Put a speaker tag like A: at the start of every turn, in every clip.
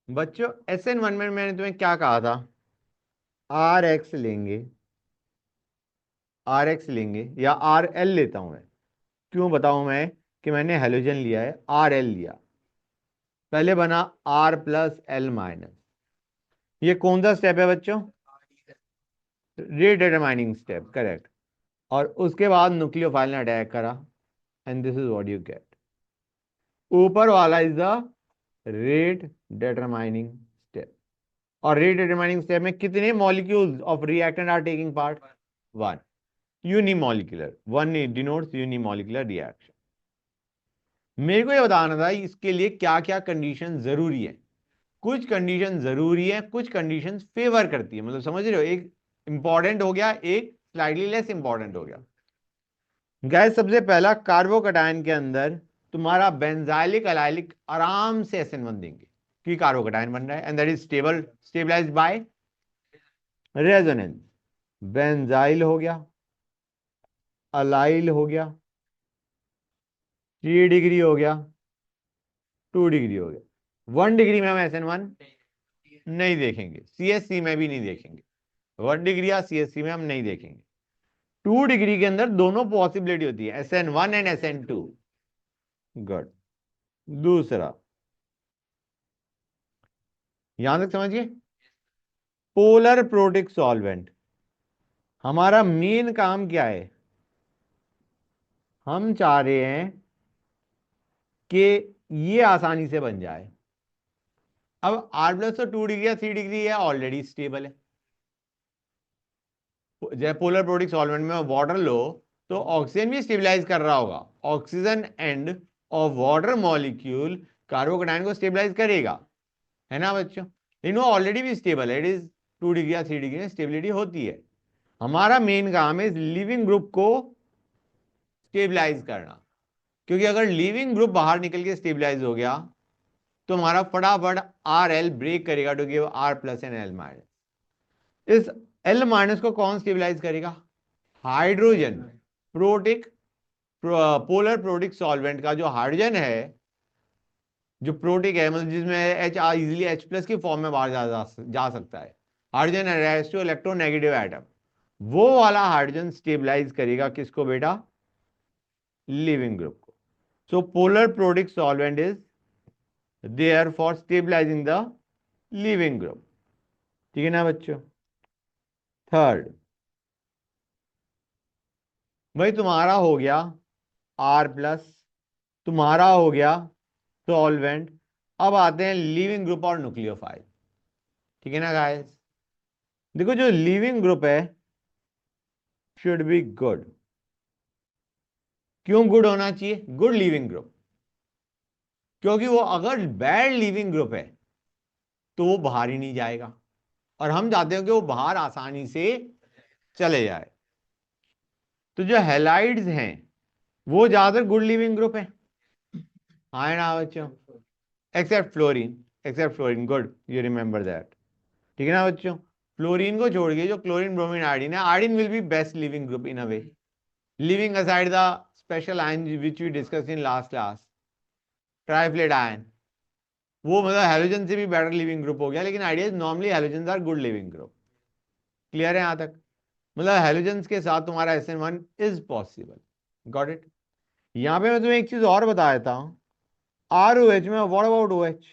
A: बच्चों SN1 में मैंने तुम्हें क्या कहा था, RX लेंगे, RX लेंगे या RL लेता हूं मैं। क्यों बताऊं मैं कि मैंने हेलोजन लिया है, RL लिया, पहले बना R+L-। ये कौन सा स्टेप है बच्चों, रीडिटरमाइनिंग स्टेप, करेक्ट। और उसके बाद न्यूक्लियोफाइल ने अटैक करा and this is what you get. ऊपर वाला is the rate determining step. और रेट डिटरमाइनिंग स्टेप में कितने molecules of reactant are taking part, one. Unimolecular, one denotes unimolecular reaction. मेरे को ये बताना था इसके लिए क्या क्या कंडीशन जरूरी है। कुछ कंडीशन जरूरी है, कुछ कंडीशन फेवर करती है, मतलब समझ रहे हो, एक इंपॉर्टेंट हो गया, एक स्लाइटली लेस इंपॉर्टेंट हो गया। गैस सबसे पहला कार्बोकैटायन के अंदर तुम्हारा बेंजाइलिक अलाइलिक आराम से SN1 देंगे क्योंकि कार्बोकैटायन बन रहा है and that is stable, stabilised by resonance. Benzyl हो गया, अलाइल हो गया, 3 डिग्री हो गया, 2 डिग्री हो गया। 1 डिग्री में हम SN1 नहीं देखेंगे, CH3 में भी नहीं देखेंगे, 1 डिग्री या CH3 में हम नहीं देखेंगे। 2 डिग्री के अंदर दोनों पॉसिबिलिटी होती है, SN1 एंड SN2। गुड। दूसरा, यहां तक समझिए, पोलर प्रोटिक सॉल्वेंट। हमारा मेन काम क्या है, हम चाह रहे हैं कि ये आसानी से बन जाए। अब R+ तो 2 डिग्री या 3 डिग्री है, ऑलरेडी स्टेबल है। जब पोलर प्रोटिक सॉल्वेंट में वाटर लो तो ऑक्सीजन भी स्टेबलाइज कर रहा होगा, oxygen end of water molecule carbocation को स्टेबलाइज करेगा, है ना बच्चों। लेकिन वो ऑलरेडी भी स्टेबल है, इट इज 2 डिग्री या 3 डिग्री में स्टेबिलिटी होती है। हमारा मेन काम है लिविंग ग्रुप को स्टेबलाइज करना, क्योंकि अगर लिविंग ग्रुप बाहर निकल के स्टेबलाइज हो गया तो हमारा फटाफट RL ब्रेक करेगा to give R+ and L-। इस L- को कौन स्टेबलाइज करेगा, hydrogen. Protic, polar protic solvent का जो हाइड्रोजन है, जो प्रोटिक है, मतलब जिसमें H इजिली H+ की फॉर्म में बाहर जा सकता है, hydrogen attached to electronegative atom, वो वाला हाइड्रोजन स्टेबलाइज करेगा किसको बेटा, लिविंग ग्रुप को। So polar protic solvent is there for stabilizing the living group. ठीक है ना बच्चों। थर्ड, भाई तुम्हारा हो गया R+, तुम्हारा हो गया सॉल्वेंट। अब आते हैं लिविंग ग्रुप और न्यूक्लियोफाइल। ठीक है ना गाइस। देखो जो लिविंग ग्रुप है शुड बी गुड। क्यों गुड होना चाहिए, गुड लिविंग ग्रुप, क्योंकि वो अगर बैड लिविंग ग्रुप है तो वो बाहर ही नहीं जाएगा, और हम चाहते हो कि वो बाहर आसानी से चले जाए। तो जो हेलाइड्स हैं वो ज्यादातर गुड लिविंग ग्रुप है, हाँ ना बच्चों, except fluorine, except fluorine, good you remember that. ठीक है ना बच्चों। फ्लोरीन को छोड़ के जो क्लोरीन ब्रोमीन आयोडीन है, iodine will be best leaving group in a way, leaving aside the special ion which we discuss in last class, triflate ion. वो मतलब हेलोजन से भी बेटर लिविंग ग्रुप हो गया, लेकिन idea normally halogen are good living group. Clear है यहां तक, मतलब हेलोजन के साथ तुम्हारा SN1 is possible. Got it. यहां पे मैं तुम्हें एक चीज और बता देता हूं, ROH में what about OH,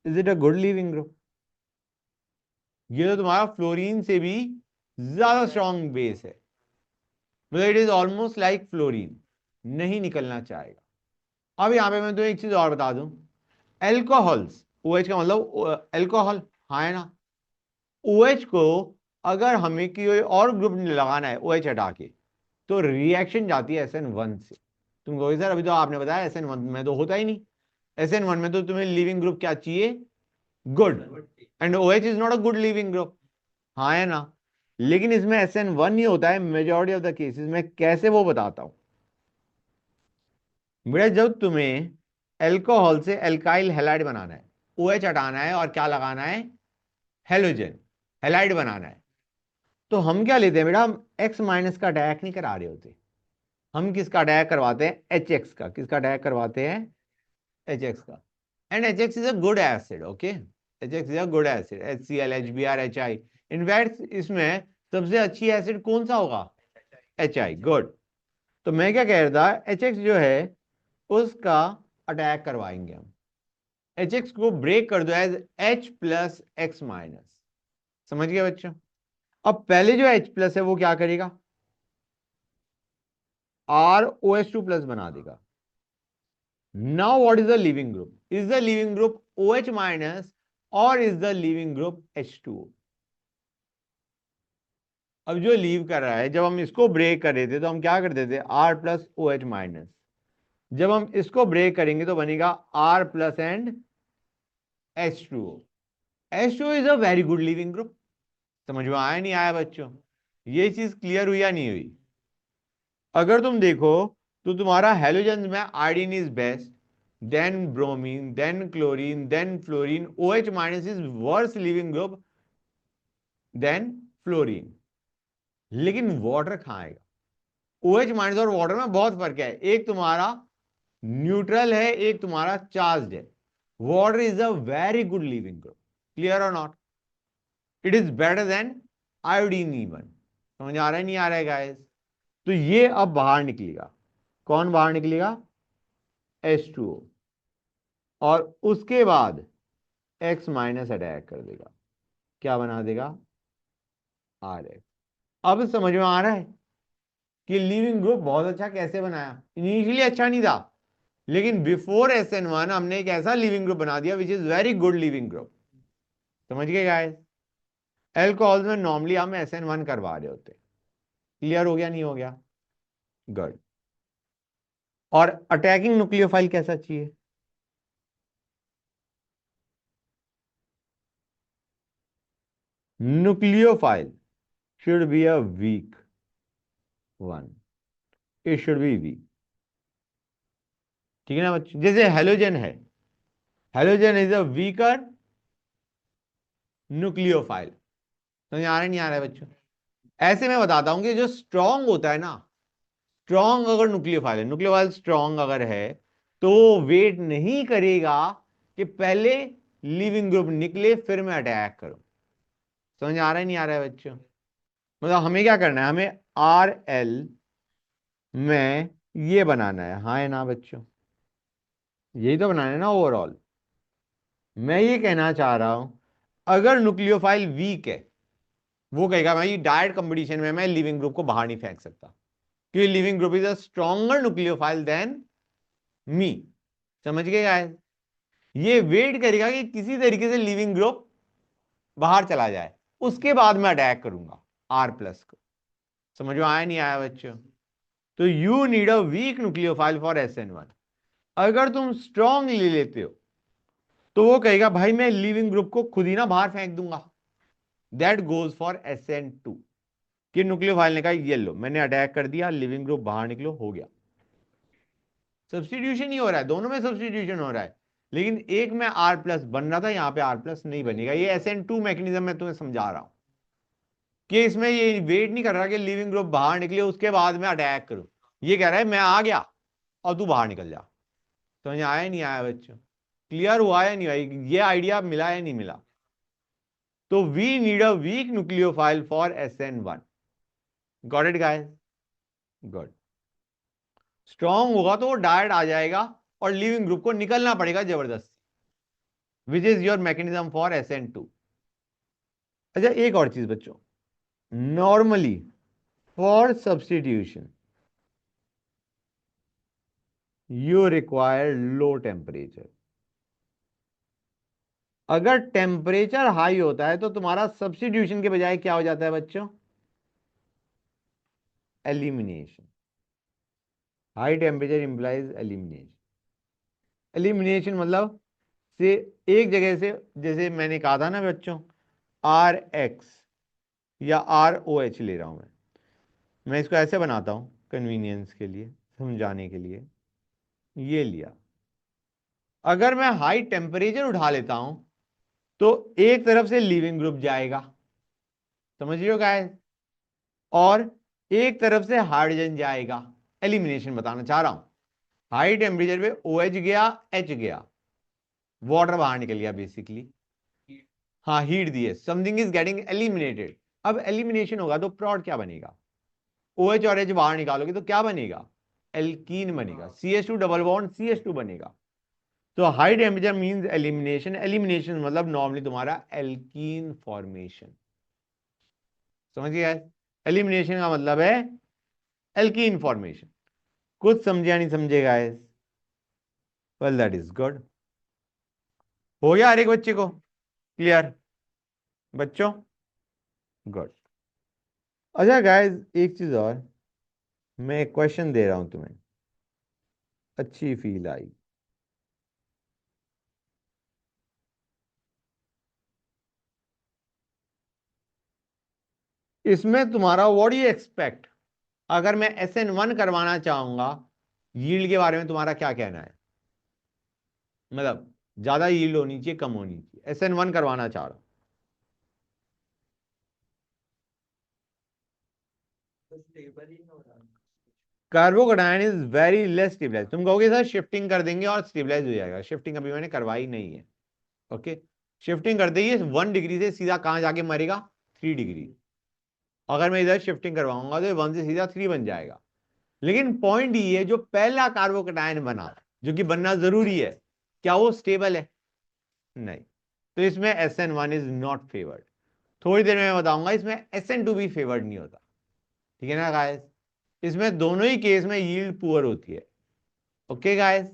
A: is it a good leaving group. ये तो तुम्हारा फ्लोरीन से भी ज्यादा स्ट्रॉन्ग बेस है, मतलब it is almost like fluorine, नहीं निकलना चाहेगा। अब यहां पे मैं तुम्हें एक चीज और बता दूं, एल्कोहल्स, OH का मतलब एल्कोहल, हाँ है ना। OH को अगर हमें कोई और ग्रुप लगाना है OH हटा के, तो रिएक्शन जाती है SN1 से। तुम कहोगे सर अभी तो आपने बताया SN1 में तो होता ही नहीं, SN1 में तो तुम्हें लिविंग ग्रुप क्या चाहिए, good, and OH is not a good leaving group, हाँ है ना। लेकिन इसमें SN1 ही होता है मेजॉरिटी ऑफ द केसेस में, कैसे वो बताता हूं। बेटा जब तुम्हें एल्कोहल से एल्काइल हैलाइड बनाना है, OH हटाना है और क्या लगाना है, हेलोजन, हैलाइड बनाना है, तो हम क्या लेते हैं बेटा, हम X- का अटैक नहीं करा रहे होते, हम किसका अटैक करवाते हैं, HX का। किसका अटैक करवाते हैं, HX का। and HX is a good acid. Okay, HX is a good acid. HCl, HBr, HI. In fact इसमें सबसे अच्छी एसिड कौन सा होगा? HI. गुड. तो मैं क्या कह रहा था, HX जो है उसका अटैक करवाएंगे हम. HX को ब्रेक कर दो as H plus X minus. समझ गए बच्चों? अब पहले जो H प्लस है वो क्या करेगा? ROH2 प्लस बना देगा. Now what is the leaving group? Is the leaving group OH minus or is the leaving group H2O? अब जो लीव कर रहा है, जब हम इसको ब्रेक कर रहे थे तो हम क्या करते थे? R plus OH minus. जब हम इसको ब्रेक करेंगे तो बनेगा R plus and H2O. H2O is a very good leaving group. समझ में आया नहीं आया बच्चों? ये चीज क्लियर हुई या नहीं हुई? अगर तुम देखो तो तुम्हारा हेलोजन में iodine is best, then bromine, then chlorine, then fluorine. OH minus is worse leaving group than fluorine. लेकिन वाटर कहाँ आएगा? OH माइनस और वाटर में बहुत फर्क है. एक तुम्हारा न्यूट्रल है, एक तुम्हारा चार्ज है. Water is a very good living group. Clear और not? It is better than iodine even. समझ आ रहा है नहीं आ रहा है गाइस? तो ये अब बाहर निकलेगा. कौन बाहर निकलेगा? H2O. और उसके बाद X माइनस अटैक कर देगा. क्या बना देगा? RX. अब समझ में आ रहा है कि लिविंग ग्रुप बहुत अच्छा कैसे बनाया. इनिशियली अच्छा नहीं था, लेकिन बिफोर SN1 हमने एक ऐसा लिविंग ग्रुप बना दिया which is very good living group. समझ गए गाइस? एल्कोहल में नॉर्मली हम SN1 करवा रहे होते. क्लियर हो गया नहीं हो गया? गुड. और अटैकिंग न्यूक्लियोफाइल कैसा चाहिए? Nucleophile should be a weak one. It should be weak. ठीक है ना बच्चों? जैसे हेलोजन है, halogen is a weaker nucleophile. समझ आ रहा है नहीं आ रहा है बच्चों? ऐसे मैं बताता हूं कि जो स्ट्रॉन्ग होता है ना, स्ट्रॉन्ग अगर न्यूक्लियोफाइल है, न्यूक्लियोफाइल स्ट्रॉन्ग अगर है तो वेट नहीं करेगा कि पहले लिविंग ग्रुप निकले फिर मैं अटैक करूं. समझ आ रहा है नहीं आ रहा है बच्चों? मतलब हमें क्या करना है? हमें RL में ये बनाना है. हाँ है ना बच्चों? यही तो बनाना है ना ओवरऑल. मैं ये कहना चाह रहा हूं, अगर न्यूक्लियोफाइल वीक है, वो कहेगा भाई डायरेक्ट कंपटीशन में मैं लिविंग ग्रुप को बाहर नहीं फेंक सकता, क्योंकि leaving group is a stronger nucleophile than me. समझ गए गाइस? ये वेट करेगा कि किसी तरीके से लिविंग ग्रुप बाहर चला जाए, उसके बाद मैं अटैक करूंगा R प्लस को. समझ में आया नहीं आया बच्चों? तो you need a weak nucleophile for SN1. अगर तुम स्ट्रॉन्ग ले लेते हो तो वो कहेगा भाई मैं लिविंग ग्रुप को खुद ही ना बाहर फेंक दूंगा. That goes for SN2. कि न्यूक्लियोफाइल ने कहा ये लो मैंने अटैक कर दिया, लिविंग ग्रुप बाहर निकलो, हो गया. सब्स्टिट्यूशन ही हो रहा है, दोनों में सब्स्टिट्यूशन हो रहा है. लेकिन एक में R प्लस बन रहा था, यहां पे R प्लस नहीं बनेगा. ये SN2 मैकेनिज्म मैं तुम्हें समझा रहा हूं कि इसमें ये वेट नहीं कर रहा कि लिविंग ग्रुप बाहर निकले उसके बाद में अटैक करूं. ये कह रहा है मैं आ गया और तू बाहर निकल जा. समझ आया नहीं आया बच्चों? क्लियर हुआ या नहीं भाई? ये आइडिया मिला या नहीं मिला? तो we need a weak nucleophile for SN1. Got it guys? Good. Strong होगा तो वो डायरेक्ट आ जाएगा और लिविंग ग्रुप को निकलना पड़ेगा जबरदस्ती, which is your mechanism for SN2. अच्छा एक और चीज बच्चों, normally for substitution you require low temperature. अगर टेम्परेचर हाई होता है तो तुम्हारा सब्स्टिट्यूशन के बजाय क्या हो जाता है बच्चों? Elimination. High temperature implies elimination. Elimination मतलब से एक जगह से, जैसे मैंने कहा था ना बच्चों, RX या ROH ले रहा हूं मैं इसको ऐसे बनाता हूं कन्वीनियंस के लिए, समझाने के लिए. ये लिया. अगर मैं हाई टेम्परेचर उठा लेता हूं तो एक तरफ से लिविंग ग्रुप जाएगा, समझ रहे हो गाइस, और एक तरफ से हाइड्रोजन जाएगा. एलिमिनेशन बताना चाह रहा हूं. हाई टेम्परेचर पे OH गया, H गया, वाटर बाहर निकल गया बेसिकली। हाँ, हीट दिए, समथिंग इज गेटिंग एलिमिनेटेड। अब एलिमिनेशन होगा तो प्रोडक्ट क्या बनेगा? OH और H बाहर निकालोगे तो क्या बनेगा? एल्कीन बनेगा, CH2 डबल बॉन्ड CH2 बनेगा। तो high temperature means elimination, elimination मतलब नॉर्मली तुम्हारा एल्कीन फॉर्मेशन। समझ गया? एलिमिनेशन का मतलब है एल्कीन फॉर्मेशन। कुछ समझे या नहीं समझे guys? Well that is good. हो गया हर एक बच्चे को क्लियर बच्चों? गुड। अच्छा गाइस, एक चीज और, मैं एक क्वेश्चन दे रहा हूं तुम्हें, अच्छी फील आई। इसमें तुम्हारा व्हाट डू यू एक्सपेक्ट? अगर मैं SN1 करवाना चाहूंगा, यील्ड के बारे में तुम्हारा क्या कहना है? मतलब ज्यादा यील्ड होनी चाहिए, कम होनी चाहिए? SN1 करवाना चाह रहा हूं। Carbocation is very less stabilise. तुम कहोगे सर शिफ्टिंग कर देंगे और स्टेबलाइज हो जाएगा। शिफ्टिंग अभी मैंने करवाई नहीं है। ओके, शिफ्टिंग करते ही 1 डिग्री से सीधा कहां जाके मरेगा? 3 डिग्री। अगर मैं इधर शिफ्टिंग करवाऊंगा तो 1 से सीधा 3 बन जाएगा। लेकिन पॉइंट ये है, जो पहला कार्बोकैटायन बना, जो कि बनना जरूरी है, क्या वो स्टेबल है? नहीं। तो इसमें SN1 इज नॉट फेवर्ड। थोड़ी देर में मैं बताऊंगा इसमें SN2 भी फेवर्ड नहीं होता। ठीक है ना गाइस? इसमें दोनों ही केस में यील्ड पुअर होती है। Okay guys?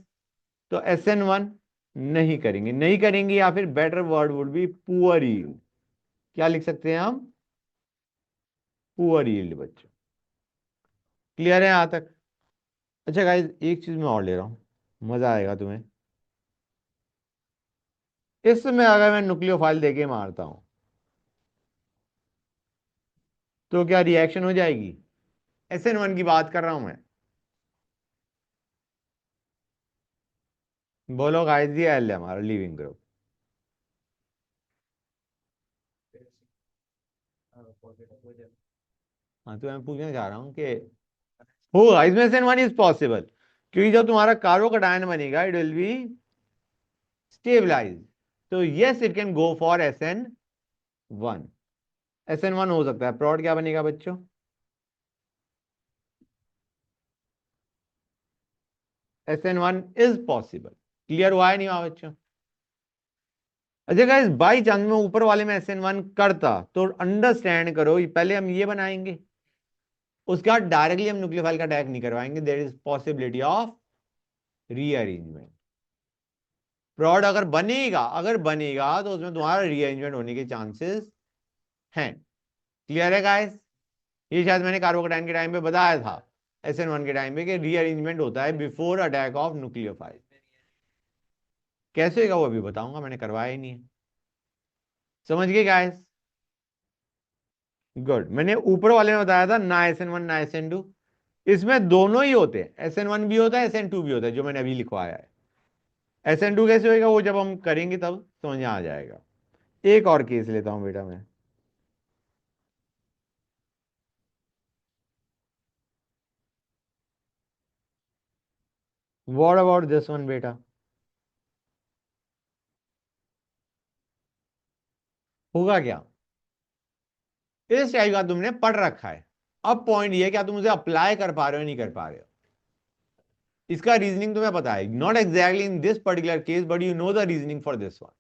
A: तो SN1 नहीं करेंगे, नहीं करेंगे, या फिर better word would be poor yield. क्या लिख सकते हैं हम? पुअर यील्ड बच्चों। क्लियर है यहां तक? अच्छा गाइस, एक चीज मैं और ले रहा हूं, मजा आएगा तुम्हें। इसमें अगर मैं न्यूक्लियोफाइल देके मारता हूं तो क्या रिएक्शन हो जाएगी? SN1 की बात कर रहा हूं मैं। बोलो गाइस, ये L है हमारा लिविंग ग्रुप। हाँ, तो मैं पूछना चाह रहा हूँ कि होगा इसमें SN1 इज पॉसिबल, क्योंकि जब तुम्हारा कार्बोकैटायन बनेगा इट विल बी स्टेबलाइज। तो yes, it can go for SN1। SN1 हो सकता है। प्रोडक्ट क्या बनेगा बच्चों? SN1 is possible. क्लियर हुआ है नहीं हुआ बच्चों? अच्छा गाइस, बाई चांस में ऊपर वाले में SN1 करता तो अंडरस्टैंड करो, पहले हम ये बनाएंगे, उसके बाद डायरेक्टली हम न्यूक्लियोफाइल का अटैक नहीं करवाएंगे। There is possibility of rearrangement. प्रोड अगर बनेगा तो उसमें तुम्हारा रीअरेंजमेंट होने के चांसेस हैं। क्लियर है गाइस? ये शायद मैंने कार्बोकैटायन के टाइम पे बताया था, SN1 के टाइम पे, कि रीअरेंजमेंट होता है बिफोर अटैक ऑफ न्यूक्लियोफाइल। कैसे होगा वो अभी बताऊंगा, मैंने करवाया ही नहीं है। समझ गए गाइस? गुड। मैंने ऊपर वाले में बताया था ना SN1 ना SN2। इसमें दोनों ही होते हैं, SN1 भी होता है SN2 भी होता है, जो मैंने अभी लिखवाया है। SN2 कैसे होएगा वो जब हम करेंगे तब समझ में आ जाएगा। एक और केस लेता हूं बेटा मैं। व्हाट अबाउट दिस वन बेटा? होगा क्या? इस टाइप का तुमने पढ़ रखा है। अब पॉइंट ये है, क्या तुम उसे अप्लाई कर पा रहे हो नहीं कर पा रहे हो? इसका रीजनिंग तुम्हें पता है, not exactly in this particular case, but you know the reasoning for this one.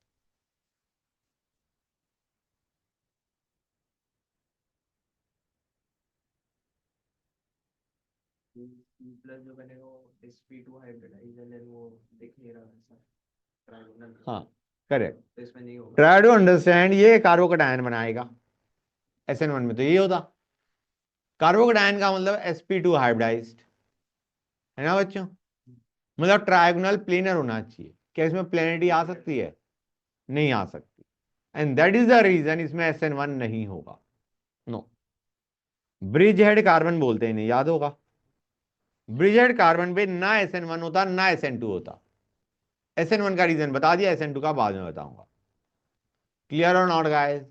B: Plus जो बनेगा वो sp2 हाइब्रिडाइज है, then वो दिख नहीं रहा ऐसा ट्रायगोनल।
A: हाँ, करेक्ट।
B: तो इसमें नहीं होगा।
A: ट्राई टू अंडरस्टैंड, ये कार्बोकैटायन बनाएगा। SN1 में तो ये होता। कार्बोकैटायन का मतलब sp2 हाइब्रिडाइज्ड, है ना बच्चों? मतलब ट्रायगोनल प्लेनर होना चाहिए। क्या इसमें प्लेनिटी आ सकती है? नहीं आ सकती। And that is the reason इसमें SN1 नहीं होगा। नो। ब्रिज हेड कार्बन बोलते हैं इन्हें, याद होगा। ब्रिज हेड कार्बन पे ना SN1 होता ना SN2 होता। SN1 का रीजन बता दिया, SN2 का बाद में बताऊंगा। क्लियर और नॉट गाइस?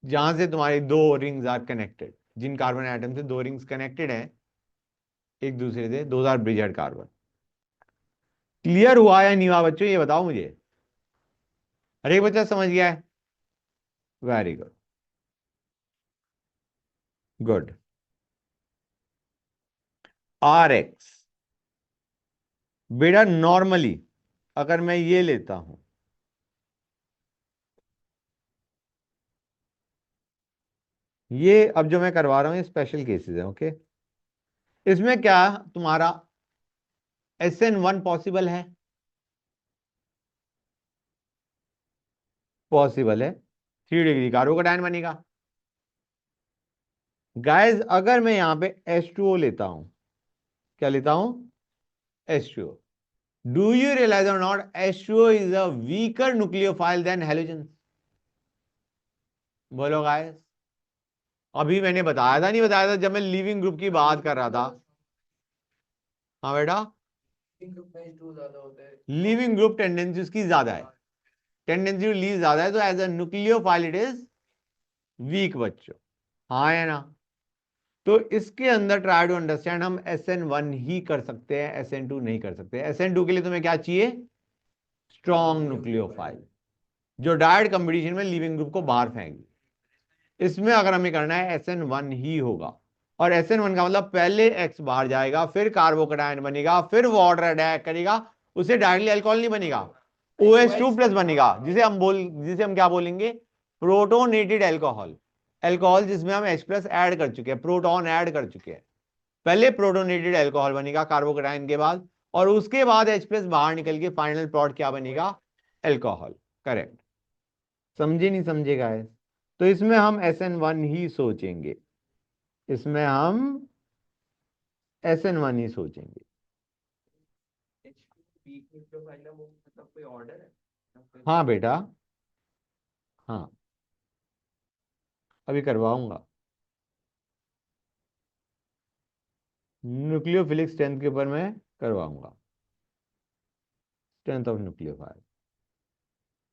A: जहां से तुम्हारी दो रिंग्स आर कनेक्टेड, जिन कार्बन एटम से दो रिंग्स कनेक्टेड है एक दूसरे से, दो are bridgehead carbon. Clear हुआ या नहीं हुआ बच्चों, ये बताओ मुझे। हर एक बच्चा समझ गया है? Very good, good. R X, बेटा नॉर्मली अगर मैं ये लेता हूं, ये अब जो मैं करवा रहा हूं ये स्पेशल केसेस है, ओके। इसमें क्या तुम्हारा SN1 पॉसिबल है? पॉसिबल है। 3 डिग्री कार्बोकेटायन बनेगा। गाइस अगर मैं यहां पे H2O लेता हूं, क्या लेता हूं? H2O। Do you realise or not, H2O is a weaker nucleophile than halogen? बोलो गाइस। अभी मैंने बताया था नहीं बताया था जब मैं लिविंग ग्रुप की बात कर रहा था? हाँ बेटा,
B: ग्रुप में H2 ज्यादा होता है।
A: लिविंग ग्रुप टेंडेंसी उसकी ज्यादा है, टेंडेंसी टू लीव ज्यादा है, तो as a nucleophile it is weak बच्चों। हाँ है ना? तो इसके अंदर ट्राई टू अंडरस्टैंड, हम SN1 ही कर सकते हैं, SN2 नहीं कर सकते। SN2 के लिए तुम्हें क्या चाहिए? स्ट्रॉन्ग न्यूक्लियोफाइल जो डायरेक्ट कंपटीशन में लिविंग ग्रुप को बाहर फेंक। इसमें अगर हमें करना है SN1 ही होगा। और SN1 का मतलब पहले X बाहर जाएगा, फिर कार्बोकेटायन बनेगा, फिर वाटर अटैक करेगा, उसे डायरेक्टली अल्कोहल नहीं बनेगा, OH2 प्लस बनेगा, जिसे हम क्या बोलेंगे? Protonated alcohol. अल्कोहल जिसमें हम H प्लस ऐड कर चुके हैं, प्रोटॉन ऐड कर चुके हैं। पहले प्रोटोनेटेड अल्कोहल बनेगा कार्बोकेटायन के बाद, और उसके बाद H प्लस बाहर निकल के फाइनल प्रोडक्ट क्या बनेगा? अल्कोहल। करेक्ट। समझे नहीं समझे गाइस? तो इसमें हम SN1 ही सोचेंगे, इसमें हम SN1 ही सोचेंगे।
B: वीक न्यूक्लियोफाइल है वो, मतलब कोई ऑर्डर है या फिर
A: हाँ बेटा, हाँ, अभी करवाऊंगा। न्यूक्लियोफिलिक स्ट्रेंथ के ऊपर मैं करवाऊंगा, स्ट्रेंथ ऑफ न्यूक्लियोफाइल।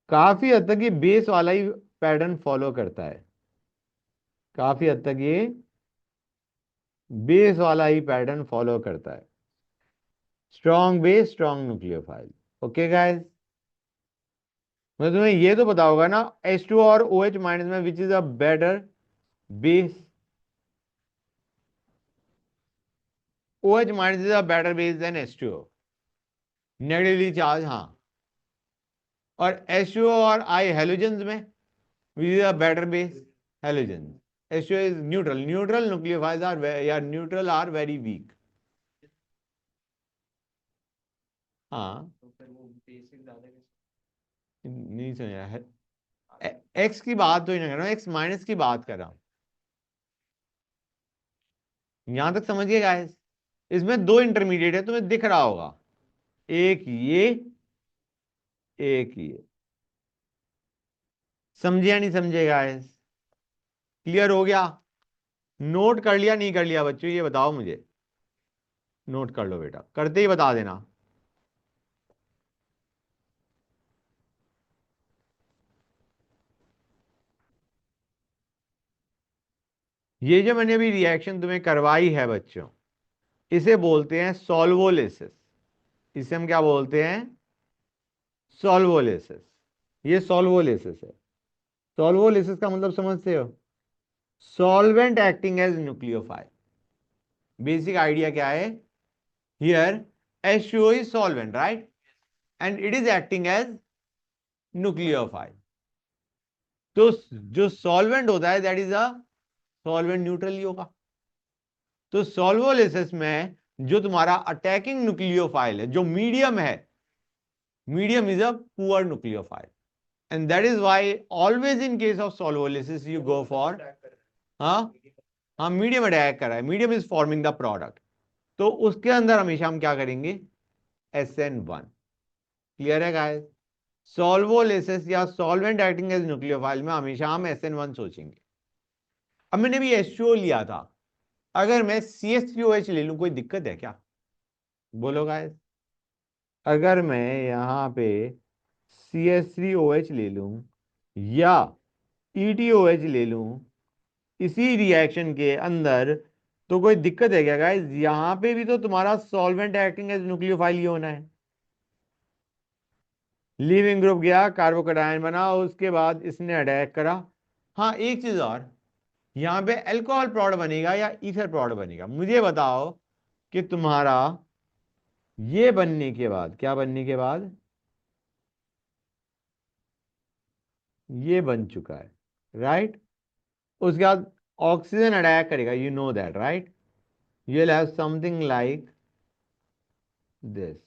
A: काफी हद तक ये बेस वाला ही पैटर्न फॉलो करता है, काफी हद तक ये बेस वाला ही पैटर्न फॉलो करता है। Strong base, strong nucleophile. Okay guys, मैं तुम्हें ये तो पता होगा ना H2 और OH माइनस में which is a better base? OH minus is a better base than H2O, negatively charge, हाँ। और H2O और I हेलोजेंस में which is a better base? Halogens. H2O is neutral, neutral nucleophiles are या neutral are very weak. हाँ,
B: तो फिर वो basic ज्यादा कैसे?
A: नहीं समझा है। एक्स की बात तो ही नहीं कर रहा हूँ, X माइनस की बात कर रहा हूँ। यहां तक समझिए गाइस, इसमें 2 इंटरमीडिएट है, तुम्हें दिख रहा होगा, एक ये, एक ये। समझे या नहीं समझे गाइस? क्लियर हो गया? नोट कर लिया नहीं कर लिया बच्चों, ये बताओ मुझे। नोट कर लो बेटा, करते ही बता देना। ये जो मैंने अभी रिएक्शन तुम्हें करवाई है बच्चों, इसे बोलते हैं सॉल्वोलिसिस। इसे हम क्या बोलते हैं? सॉल्वोलिसिस। ये सॉल्वोलिसिस है। सॉल्वोलिसिस का मतलब समझते हो? Solvent acting as nucleophile. Basic idea क्या है? Here H2O is solvent, right? And it is acting as nucleophile. तो जो सॉल्वेंट होता है that is a solvent neutral ही होगा। तो सॉल्वोलिसिस में जो तुम्हारा अटैकिंग न्यूक्लियोफाइल है, जो मीडियम है, medium is a poor nucleophile, and that is why always in case of solvolysis you go for, हाँ, हाँ, मीडियम अटैक कर रहा है, medium is forming the product, तो उसके अंदर हमेशा हम क्या करेंगे? SN1। क्लियर है गाइस? सॉल्वोलिसिस या सॉल्वेंट एक्टिंग एज न्यूक्लियोफाइल में हमेशा हम SN1 सोचेंगे। अब मैंने भी H2O लिया था, अगर मैं CH3OH ले लूं कोई दिक्कत है क्या? बोलो गाइस। अगर मैं यहां पे CH3OH ले लूं या ETOH ले लूं इसी रिएक्शन के अंदर, तो कोई दिक्कत है क्या गाइस? यहां पे भी तो तुम्हारा सॉल्वेंट एक्टिंग एज न्यूक्लियोफाइल ही होना है। लीविंग ग्रुप गया, कार्बोकेटायन बना, उसके बाद इसने अटैक करा। हाँ एक चीज और, यहां पे अल्कोहल प्रोडक्ट बनेगा या ईथर प्रोडक्ट बनेगा, मुझे बताओ कि तुम्हारा ये बनने के बाद, क्या बनने के बाद, ये बन चुका है, राइट। उसके बाद ऑक्सीजन अटैक करेगा, you know that right, you will have something like this,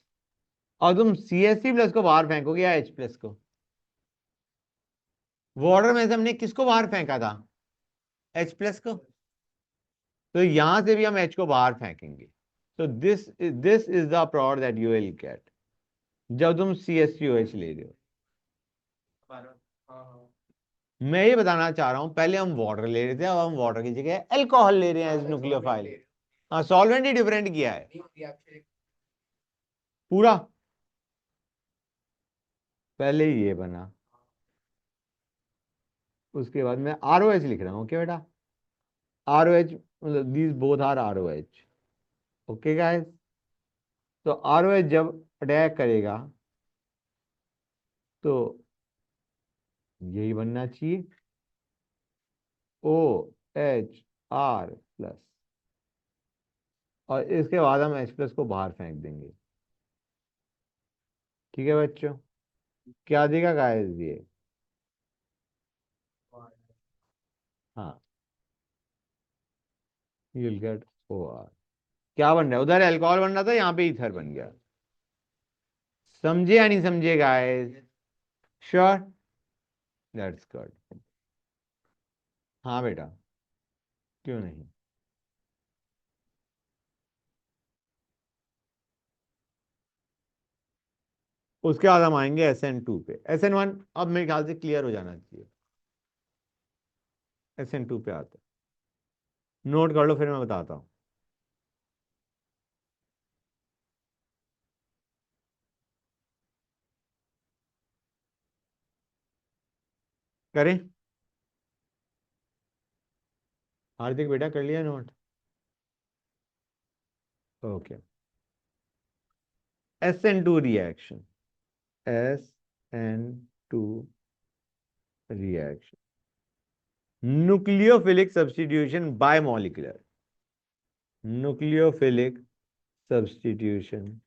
A: और तुम CH3+ को बाहर फेंकोगे या H+ को। वाटर में से हमने किसको बाहर फेंका था, H+ को, तो यहां से भी हम H को बाहर फेंकेंगे। तो this is the product that you will gate जब तुम CH3OH ले रहे हो।
B: हाँ हाँ।
A: मैं ये बताना चाह रहा हूं, पहले हम वाटर ले रहे थे, अब हम वाटर की जगह अल्कोहल ले रहे हैं एज न्यूक्लियोफाइल। हाँ सॉल्वेंट ही डिफरेंट किया है पूरा। पहले ये बना, उसके बाद मैं ROH लिख रहा हूँ, ओके बेटा, ROH, मतलब these both are ROH, okay guys. तो ROH जब अटैक करेगा तो यही बनना चाहिए, OH+, और इसके बाद हम H+ को बाहर फेंक देंगे। ठीक है बच्चों, क्या देगा गाइस ये, हाँ, यू विल गेट OR। क्या बन रहा है, उधर अल्कोहल बन रहा था, यहाँ पे ईथर बन गया। समझे या नहीं समझे गाइस, श्योर, दैट्स गुड। हाँ बेटा, क्यों नहीं। उसके बाद हम आएंगे SN2 पे, SN1 अब मेरे ख्याल से क्लियर हो जाना चाहिए। SN2 पे आते हैं, नोट कर लो फिर मैं बताता हूँ। करें, हार्दिक बेटा कर लिया note, okay. SN2 reaction, SN2 reaction, nucleophilic substitution bye molecular, nucleophilic substitution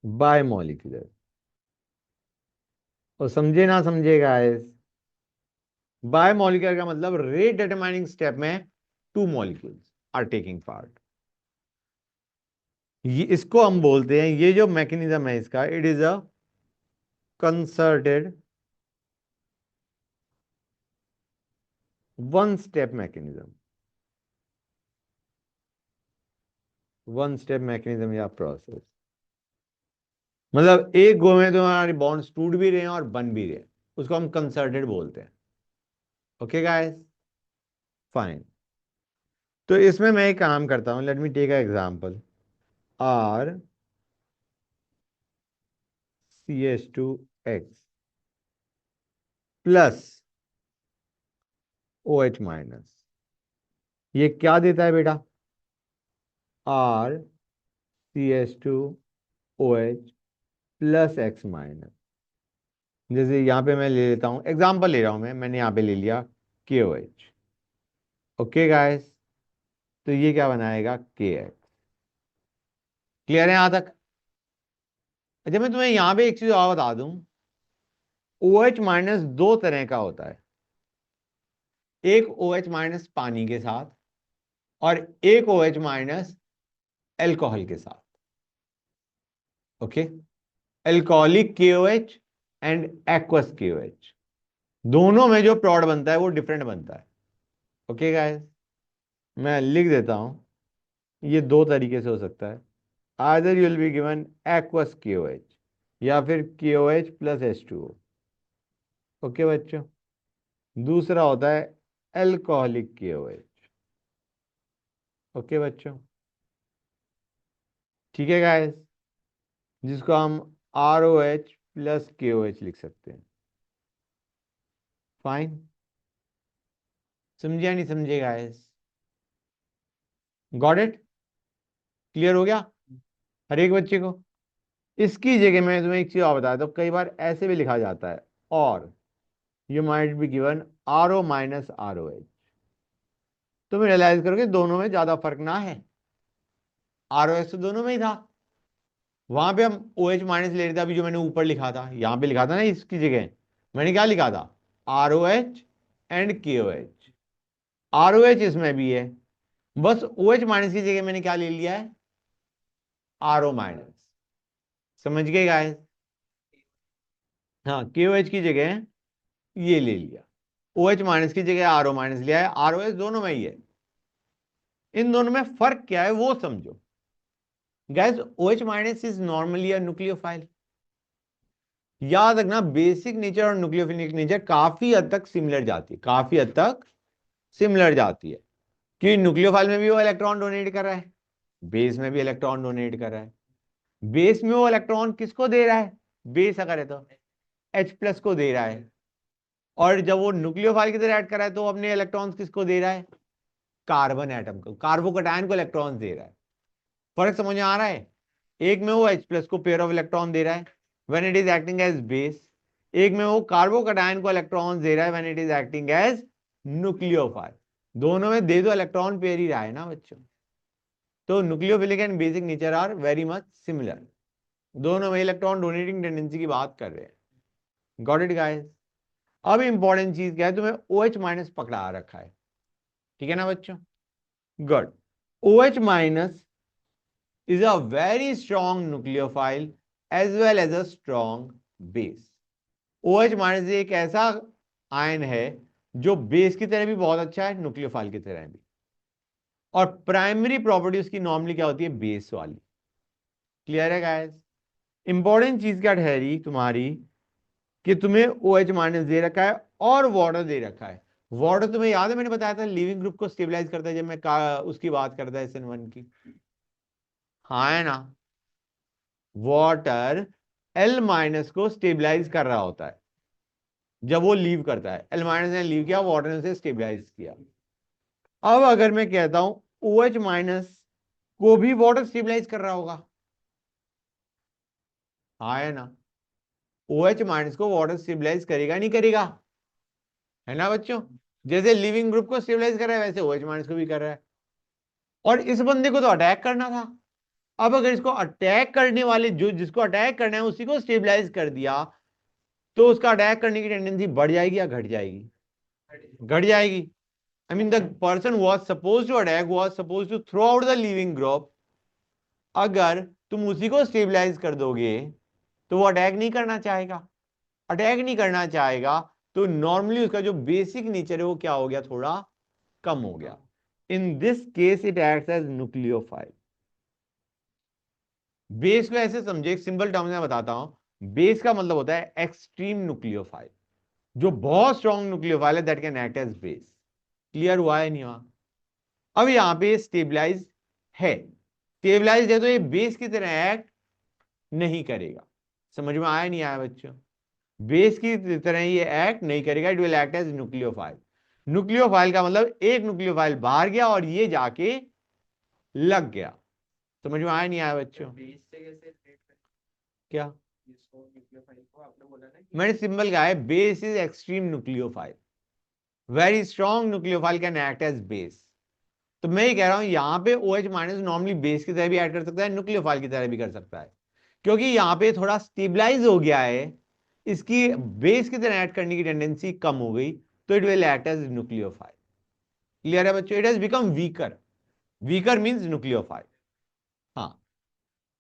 A: bye molecular. और समझे ना समझे गाइस, बाय मॉलिक्यूलर का मतलब रेट डिटरमाइनिंग स्टेप में 2 मॉलिक्यूल्स आर टेकिंग पार्ट। ये इसको हम बोलते हैं, ये जो मैकेनिज्म है इसका, it is a concerted one step mechanism, one step mechanism या प्रोसेस। मतलब एक गो में तो हमारी बॉन्ड्स टूट भी रहे हैं और बन भी रहे हैं, उसको हम कंसर्टेड बोलते हैं, ओके गाइस, फाइन। तो इसमें मैं एक काम करता हूं, let me take a example, RCH2X प्लस OH-, ये क्या देता है बेटा, RCH2OH+X-। जैसे यहाँ पे मैं ले लेता हूँ एग्जांपल, ले रहा हूँ मैंने यहाँ पे ले लिया KOH, ओके गाइस। तो ये क्या बनाएगा, KX। क्लियर है यहाँ तक। अच्छा मैं तुम्हें यहाँ पे एक चीज और बता दूं, OH- दो तरह का होता है, एक OH- पानी के साथ और एक OH- अल्कोहल के साथ, okay. Alcoholic KOH and aqueous KOH, दोनों में जो प्रोडक्ट बनता है वो डिफरेंट बनता है, ओके गाइस। मैं लिख देता हूं, ये दो तरीके से हो सकता है, either you will be given aqueous KOH या फिर KOH+H2O, ओके बच्चों। दूसरा होता है अल्कोहलिक KOH, ओके बच्चों, ठीक है गाइस, जिसको हम ROH+KOH लिख सकते हैं, फाइन। समझे या नहीं समझे गाइस, गॉट इट, क्लियर हो गया हर एक बच्चे को। इसकी जगह मैं तुम्हें एक चीज और बताया तो कई बार ऐसे भी लिखा जाता है, और you might be given RO minus ROH। तुम रियलाइज करोगे दोनों में ज्यादा फर्क ना है, ROH तो दोनों में ही था। वहां पे हम OH माइनस ले रहे थे, अभी जो मैंने ऊपर लिखा था, यहां पे लिखा था ना इसकी जगह मैंने क्या लिखा था, ROH एंड KOH। ROH इसमें भी है, बस OH माइनस की जगह मैंने क्या ले लिया है, RO माइनस। समझ गए गाइस? हाँ, KOH की जगह ये ले लिया, OH माइनस की जगह RO माइनस लिया है, ROH दोनों में ही है। इन दोनों में फर्क क्या है वो समझो guys. OH minus is normally a nucleophile. याद रखना बेसिक नेचर और न्यूक्लियोफिलिक नेचर काफी हद तक सिमिलर जाती है, काफी हद तक सिमिलर जाती है। कि न्यूक्लियोफाइल में भी वो इलेक्ट्रॉन डोनेट कर रहा है, बेस में भी इलेक्ट्रॉन डोनेट कर रहा है। बेस में वो इलेक्ट्रॉन किसको दे रहा है, बेस अगर है तो H+ को दे रहा है, और जब वो न्यूक्लियोफाइल की तरह ऐड कर रहा है तो अपने इलेक्ट्रॉन्स किसको दे रहा है, कार्बन एटम को, कार्बोकैटायन को इलेक्ट्रॉन दे रहा है। फर्क समझ में आ रहा है? एक में वो H+ को पेयर ऑफ इलेक्ट्रॉन दे रहा है when it is acting as base, एक में वो कार्बोकैटायन को इलेक्ट्रॉन दे रहा है when it is acting as nucleophile. दोनों में दे दो इलेक्ट्रॉन पेयर ही रहा है ना बच्चों। तो nucleophilic and basic nature are very much similar, दोनों में इलेक्ट्रॉन डोनेटिंग टेंडेंसी की बात कर रहे हैं। Got it guys? अब इंपॉर्टेंट चीज क्या है, तुम्हें OH माइनस पकड़ा रखा है, ठीक है ना बच्चों? Good. OH minus is a very strong nucleophile as well as a strong base. OH minus एक ऐसा आयन है जो बेस की तरह भी बहुत अच्छा है, न्यूक्लियोफाइल की तरह भी। और प्राइमरी प्रॉपर्टी उसकी नॉर्मली क्या होती है, बेस वाली। क्लियर है गाइस? इंपॉर्टेंट चीज क्या ठहरी तुम्हारी कि तुम्हें OH माइनस दे रखा है और वाटर दे रखा है। वाटर तुम्हें याद है मैंने बताया था लिविंग ग्रुप को स्टेबलाइज करता है, जब मैं उसकी बात करता है SN1 की। हाँ है ना? वाटर L माइनस को स्टेबलाइज कर रहा होता है जब वो लीव करता है। L माइनस ने लीव किया, वाटर ने उसे स्टेबलाइज किया। अब अगर मैं कहता हूं OH माइनस को भी वाटर स्टेबलाइज कर रहा होगा, हाँ है ना? OH माइनस को वाटर स्टेबलाइज करेगा नहीं करेगा, है ना बच्चों? जैसे लिविंग ग्रुप को स्टेबलाइज कर रहा है वैसे OH माइनस को भी कर रहा है। और इस बंदे को तो अटैक करना था। अब अगर इसको अटैक करने वाले जो जिसको अटैक करना है उसी को स्टेबलाइज कर दिया तो उसका अटैक करने की टेंडेंसी बढ़ जाएगी या घट जाएगी? घट जाएगी। I mean, the person was supposed to attack, was supposed to throw out the leaving group. अगर तुम उसी को स्टेबलाइज कर दोगे तो वो अटैक नहीं करना चाहेगा। अटैक नहीं करना चाहेगा तो नॉर्मली उसका जो बेसिक नेचर है वो क्या हो गया, थोड़ा कम हो गया। In this case it acts as nucleophile. Base को ऐसे समझे, एक सिंपल टर्म में बताता हूं। बेस का मतलब होता है एक्सट्रीम न्यूक्लियोफाइल, जो बहुत स्ट्रॉन्ग न्यूक्लियोफाइल है that can act as base. Clear हुआ है नहीं हुआ? अब यहां पे स्टेबलाइज है, स्टेबलाइज है तो ये बेस की तरह एक्ट नहीं करेगा। समझ में आया नहीं आया बच्चों? बेस की तरह ये एक्ट नहीं करेगा, it will act as nucleophile. Nucleophile का मतलब एक न्यूक्लियोफाइल बाहर गया और ये जाके लग गया। समझ में आया नहीं आया बच्चों?
B: बेस से कैसे relate करें
A: क्या
B: इसको न्यूक्लियोफाइल को? आपने बोला ना कि
A: मैंने सिंबल कहा है, base is extreme nucleophile, very strong nucleophile can act as base. तो मैं ये कह रहा हूं यहां पे OH माइनस नॉर्मली बेस की तरह भी ऐड कर सकता है, न्यूक्लियोफाइल की तरह भी कर सकता है, क्योंकि यहां पे थोड़ा स्टेबलाइज हो गया है, इसकी बेस की तरह ऐड करने की टेंडेंसी कम हो गई, तो it will act as nucleophile. Clear है बच्चों? It has become weaker, weaker means nucleophile. हाँ,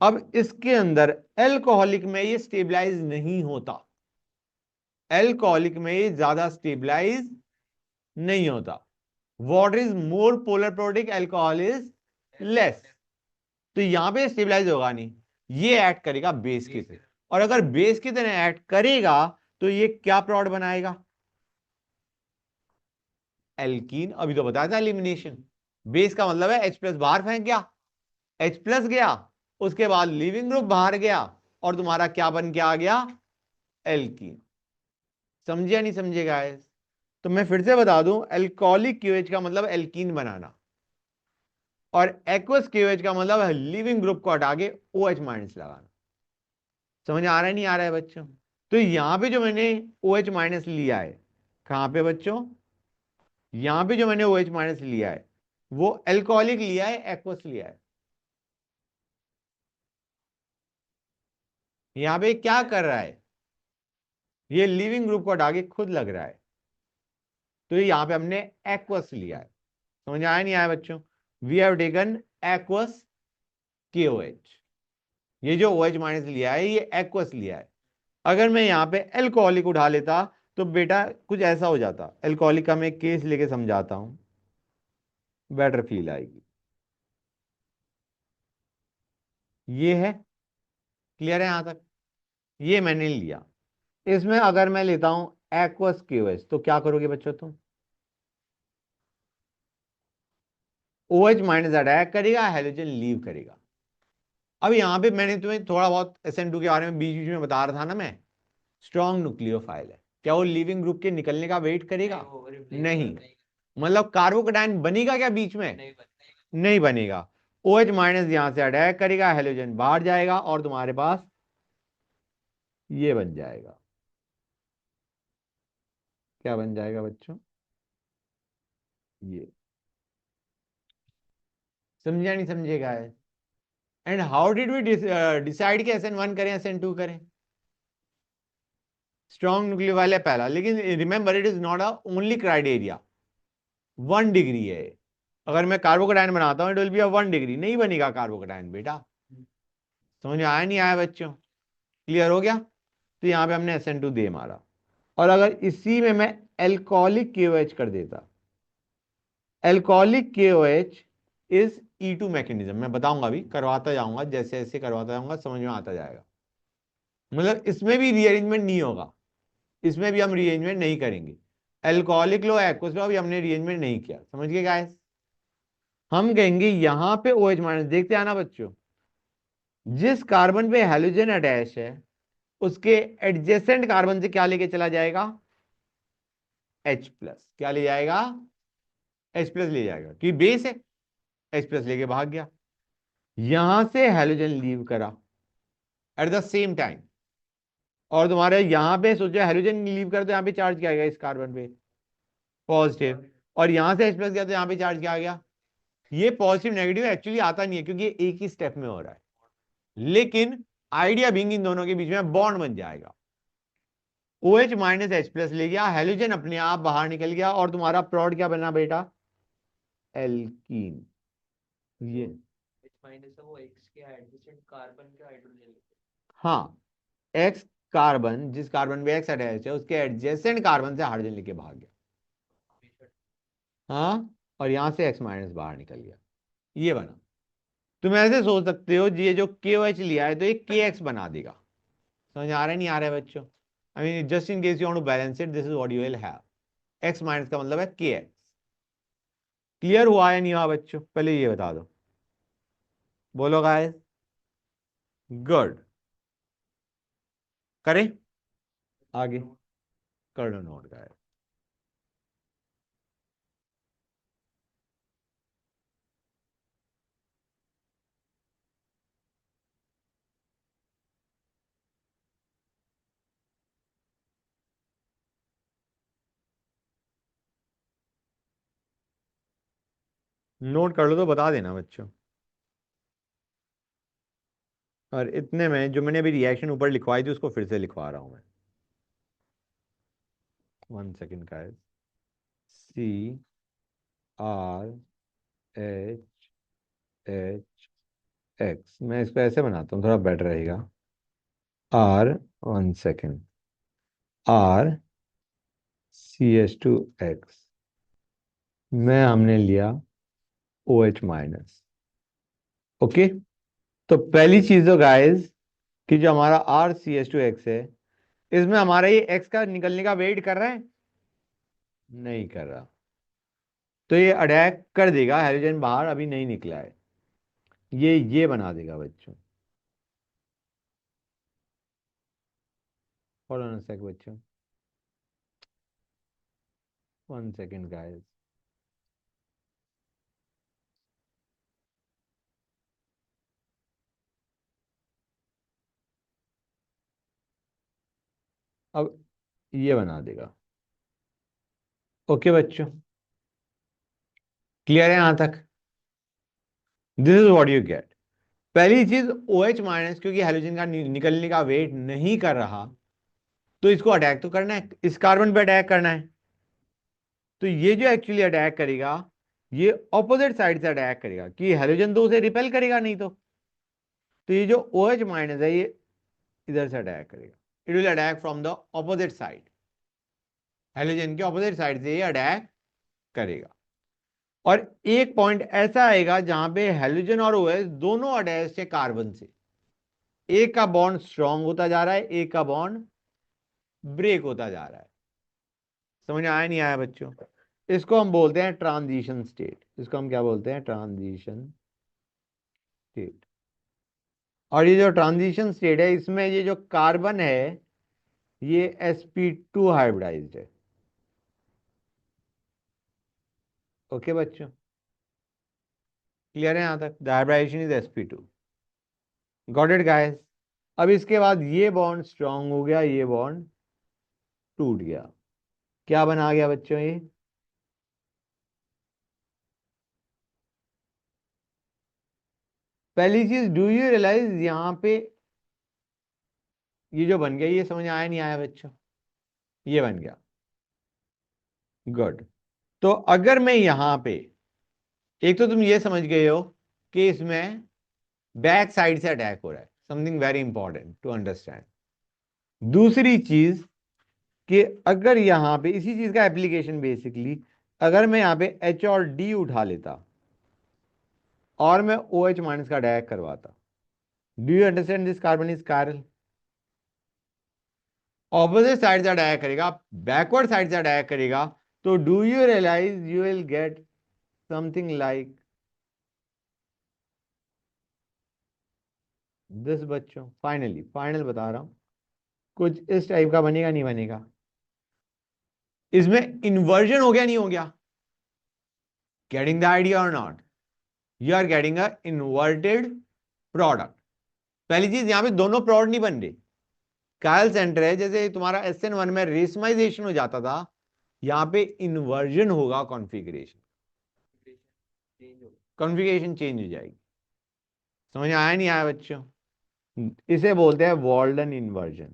A: अब इसके अंदर एल्कोहलिक में ये स्टेबलाइज नहीं होता, एल्कोहलिक में ये ज्यादा स्टेबलाइज नहीं होता। Water is more polar protic, alcohol is less. तो यहां पे स्टेबलाइज होगा नहीं, ये एक्ट करेगा बेस की तरह। और अगर बेस की तरह एक्ट करेगा तो ये क्या प्रोडक्ट बनाएगा, एल्कीन। अभी तो बताया था एलिमिनेशन। बेस का मतलब है H+ बाहर फेंक गया, H+ गया, उसके बाद लिविंग ग्रुप बाहर गया और तुम्हारा क्या बन के आ गया, एल्कीन। समझे या नहीं समझे गाइस? तो मैं फिर से बता दूं, एल्कोहलिक क्यूएच का मतलब एल्कीन बनाना, और एक्वस क्यूएच का मतलब है लिविंग ग्रुप को हटा के OH माइनस लगाना। समझ आ रहा है नहीं आ रहा है बच्चों? तो यहां पे जो मैंने OH माइनस लिया है, कहां पे बच्चों, यहां पे जो मैंने OH माइनस लिया है वो एल्कोहलिक लिया है, एक्वस लिया है। यहां पे क्या कर रहा है, ये लिविंग ग्रुप को हटा के खुद लग रहा है, तो यहां पे हमने एक्वस लिया है। समझ आया नहीं आया बच्चों? We have taken aqueous KOH। ये जो OH माइनस लिया है ये एक्वस लिया है। अगर मैं यहां पे एल्कोहलिक उठा लेता तो बेटा कुछ ऐसा हो जाता। एल्कोहलिक का मैं एक केस लेके समझाता हूं, बेटर फील आएगी। ये है, क्लियर है यहां तक? ये मैंने लिया। इसमें अगर मैं लेता हूं एक्वस KOH तो क्या करोगे बच्चों तुम? OH माइनस अटैक करेगा, हेलोजन लीव करेगा। अब यहां पे मैंने तुम्हें थोड़ा बहुत SN2 के बारे में बीच बीच में बता रहा था ना मैं, स्ट्रॉन्ग न्यूक्लियोफाइल है। क्या वो लिविंग ग्रुप के निकलने का वेट करेगा? नहीं। मतलब कार्बोकेटाइन बनेगा क्या बीच में? नहीं बनेगा। OH माइनस यहां से अटैक करेगा, हेलोजन बाहर जाएगा और तुम्हारे पास ये बन जाएगा। क्या बन जाएगा बच्चों? ये। समझा नहीं समझेगा है? And how did we decide कि SN1 करें SN2 करें? स्ट्रॉन्ग न्यूक्लियोफाइल है पहला, लेकिन remember it is not a only criteria. 1 degree है। अगर मैं कार्बोकेटाइन बनाता हूं इट विल बी 1 डिग्री, नहीं बनेगा कार्बोकेटाइन बेटा। समझ में आया नहीं आया बच्चों? क्लियर हो गया? तो यहां पे हमने SN2 दे मारा। और अगर इसी में मैं एल्कोहलिक KOH कर देता, alcoholic KOH is E2 mechanism. मैं बताऊंगा, अभी करवाता जाऊंगा, जैसे जैसे करवाता जाऊंगा समझ में आता जाएगा। मतलब इसमें भी रीअरेंजमेंट नहीं होगा, इसमें भी हम रीअरेंजमेंट नहीं करेंगे। एल्कोहलिक लो, एक्वस लो, अभी हमने रीअरेंजमेंट नहीं किया। समझ गए गाइस? हम कहेंगे यहां पे OH माइनस, देखते आना बच्चों, जिस कार्बन पे हेलोजन अटैच है उसके एडजेसेंट कार्बन से क्या लेके चला जाएगा? H+। क्या ले जाएगा? H+ ले जाएगा, कि बेस है, H+ लेके भाग गया। यहां से हेलोजन लीव करा एट द सेम टाइम, और तुम्हारे यहां पे सोचो हेलोजन लीव कर तो यहां पे चार्ज क्या आएगा इस कार्बन पे? पॉजिटिव। और यहां से H+ गया तो यहां पे चार्ज क्या आ गया? ये पॉजिटिव नेगेटिव एक्चुअली आता नहीं है क्योंकि ये एक ही स्टेप में हो रहा है, लेकिन आइडिया बीइंग इन दोनों के बीच में बॉन्ड बन जाएगा। OH माइनस H+ ले गया, हेलोजन अपने आप बाहर निकल गया और तुम्हारा प्रोडक्ट क्या बना बेटा? एल्कीन। ये
B: H माइनस है वो X के एडजेसेंट कार्बन के हाइड्रोजन।
A: हाँ, एक्स कार्बन, जिस कार्बन पे एक्स अटैच है उसके एडजेसेंट कार्बन से हाइड्रोजन लेके भाग गया। हाँ, और यहां से X माइनस बाहर निकल गया, ये बना। तुम ऐसे सोच सकते हो ये जो KOH लिया है तो ये KX बना देगा। समझ आ रहा है नहीं आ रहा है बच्चों? I mean just in case you want to balance it, this is what you will have. X minus का मतलब है KX। क्लियर हुआ या नहीं हुआ बच्चों? पहले ये बता दो, बोलो गाइस। गुड। करें आगे? कर लो नोट गाइस। नोट कर लो तो बता देना बच्चों। और इतने में जो मैंने अभी रिएक्शन ऊपर लिखवाई थी उसको फिर से लिखवा रहा हूं मैं। 1 सेकेंड गाइस। CrHX, मैं इसको ऐसे बनाता हूँ थोड़ा बेटर रहेगा। R, 1 सेकेंड, RCH2X में हमने लिया OH माइनस। ओके। तो पहली चीज तो गाइस कि जो हमारा RCH2X है इसमें हमारा ये X का निकलने का वेट कर रहा है? नहीं कर रहा। तो ये अटैक कर देगा, हाइड्रोजन बाहर अभी नहीं निकला है, ये बना देगा बच्चों। होल्ड ऑन अ सेक बच्चों, 1 सेकेंड गाइस। अब ये बना देगा। ओके बच्चों, क्लियर है यहां तक? This is what you gate. पहली चीज, OH माइनस क्योंकि हेलोजन का निकलने का वेट नहीं कर रहा, तो इसको अटैक तो करना है, इस कार्बन पे अटैक करना है। तो ये जो एक्चुअली अटैक करेगा, ये ऑपोजिट साइड से अटैक करेगा, कि हेलोजन तो उसे रिपेल करेगा नहीं तो ये जो OH माइनस है ये इधर से अटैक करेगा। It will attack from the opposite side, halogen के ऑपोजिट साइड से ये अटैक करेगा। और एक पॉइंट ऐसा आएगा जहां पे हेलोजन और OH दोनों अटैच है कार्बन से, एक का बॉन्ड स्ट्रांग होता जा रहा है, एक का बॉन्ड ब्रेक होता जा रहा है। समझ आया नहीं आया बच्चों? इसको हम बोलते हैं ट्रांजिशन स्टेट। इसको हम क्या बोलते हैं? Transition state. और ये जो ट्रांजिशन स्टेट है, इसमें ये जो कार्बन है ये sp2 हाइब्रिडाइज्ड है। ओके बच्चों, क्लियर है यहां तक? The hybridization is sp2। Got it guys? अब इसके बाद ये बॉन्ड स्ट्रांग हो गया, ये बॉन्ड टूट गया। क्या बना गया बच्चों ये? पहली चीज, डू यू रियलाइज यहां पे ये जो बन गया, ये समझ आया नहीं आया बच्चों? ये बन गया। गुड। तो अगर मैं यहां पे, एक तो तुम ये समझ गए हो कि इसमें बैक साइड से अटैक हो रहा है, something very important to understand. दूसरी चीज कि अगर यहां पे इसी चीज का एप्लीकेशन बेसिकली, अगर मैं यहां पे H और D उठा लेता और मैं OH माइनस का अटैक करवाता, do you understand? This carbon is chiral, opposite side से अटैक करेगा, बैकवर्ड साइड से अटैक करेगा, तो do you realize you will get something like this बच्चों। फाइनली फाइनल बता रहा हूं, कुछ इस टाइप का बनेगा, नहीं बनेगा? इसमें इन्वर्जन हो गया नहीं हो गया? गेटिंग द आइडिया और not? You are getting a inverted product. पहली चीज, यहां पे दोनों प्रोडक्ट नहीं बन रहे, कायल सेंटर है, जैसे तुम्हारा SN1 में रेसमाइजेशन हो जाता था, यहां पे इन्वर्जन होगा, कॉन्फ़िगरेशन
B: चेंज हो
A: कॉन्फ़िगरेशन चेंज हो जाएगी। समझ आया नहीं आया बच्चों? इसे बोलते हैं Walden inversion.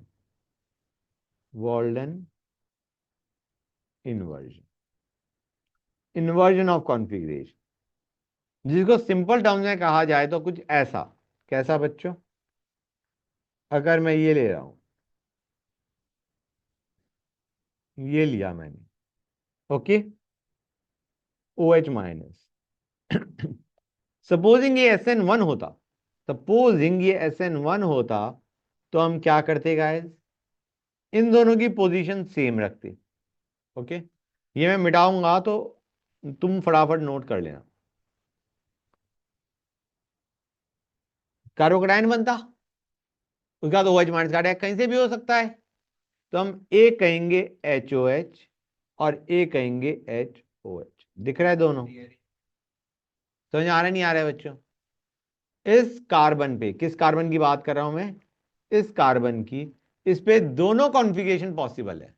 A: Walden inversion, inversion of configuration, जिसको सिंपल टर्म्स में कहा जाए तो कुछ ऐसा। कैसा बच्चों? अगर मैं ये ले रहा हूं, ये लिया मैंने, ओके, OH माइनस। सपोजिंग ये SN1 होता, सपोजिंग ये SN1 होता, तो हम क्या करते गाइस? इन दोनों की पोजीशन सेम रखते। ओके, ये मैं मिटाऊंगा तो तुम फटाफट नोट कर लेना। कार्बोकैटायन बनता, उसका तो OH माइनस का अटैक कहीं से भी हो सकता है, तो हम एक कहेंगे HOH और एक कहेंगे HOH। दिख रहा है दोनों? समझ आ रहा नहीं आ रहा है बच्चों? इस कार्बन पे, किस कार्बन की बात कर रहा हूं मैं? इस कार्बन की। इस पे दोनों कॉन्फ़िगरेशन पॉसिबल है,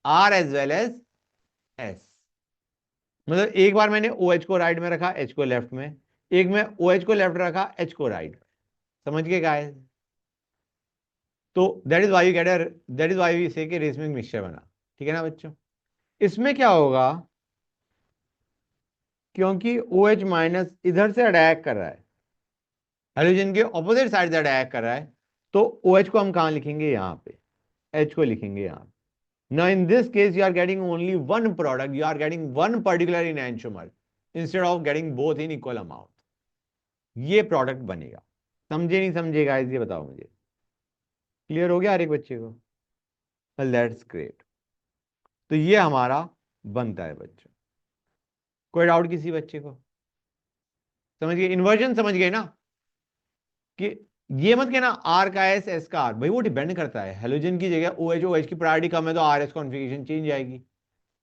A: R as well as S। मतलब एक बार मैंने OH को राइट में रखा, H को लेफ्ट में, एक में OH को लेफ्ट रखा, H को राइट में। समझ गए गाइस? तो that is why get, that is why we say कि रेसमिक मिक्सचर बना। ठीक है ना बच्चों? इसमें क्या होगा, क्योंकि OH माइनस इधर से अटैक कर रहा है, हाइड्रोजन के ऑपोजिट साइड से अटैक कर रहा है, तो OH को हम कहां लिखेंगे? यहां पे। H को लिखेंगे यहां। Now in this case you are getting only one product, you are getting one particular enantiomer instead of getting both in equal amount। ये प्रोडक्ट बनेगा। समझे नहीं समझे गाइस, ये बताओ मुझे। क्लियर हो गया हर एक बच्चे को? That's great. तो ये हमारा बनता है बच्चों। कोई डाउट किसी बच्चे को? समझ गए? इन्वर्जन समझ गए ना? कि ये मत कहना R का S, S का R, भाई वो डिपेंड करता है, हेलोजन की जगह OH की प्रायोरिटी कम है तो RS कॉन्फ़िगरेशन चेंज आएगी।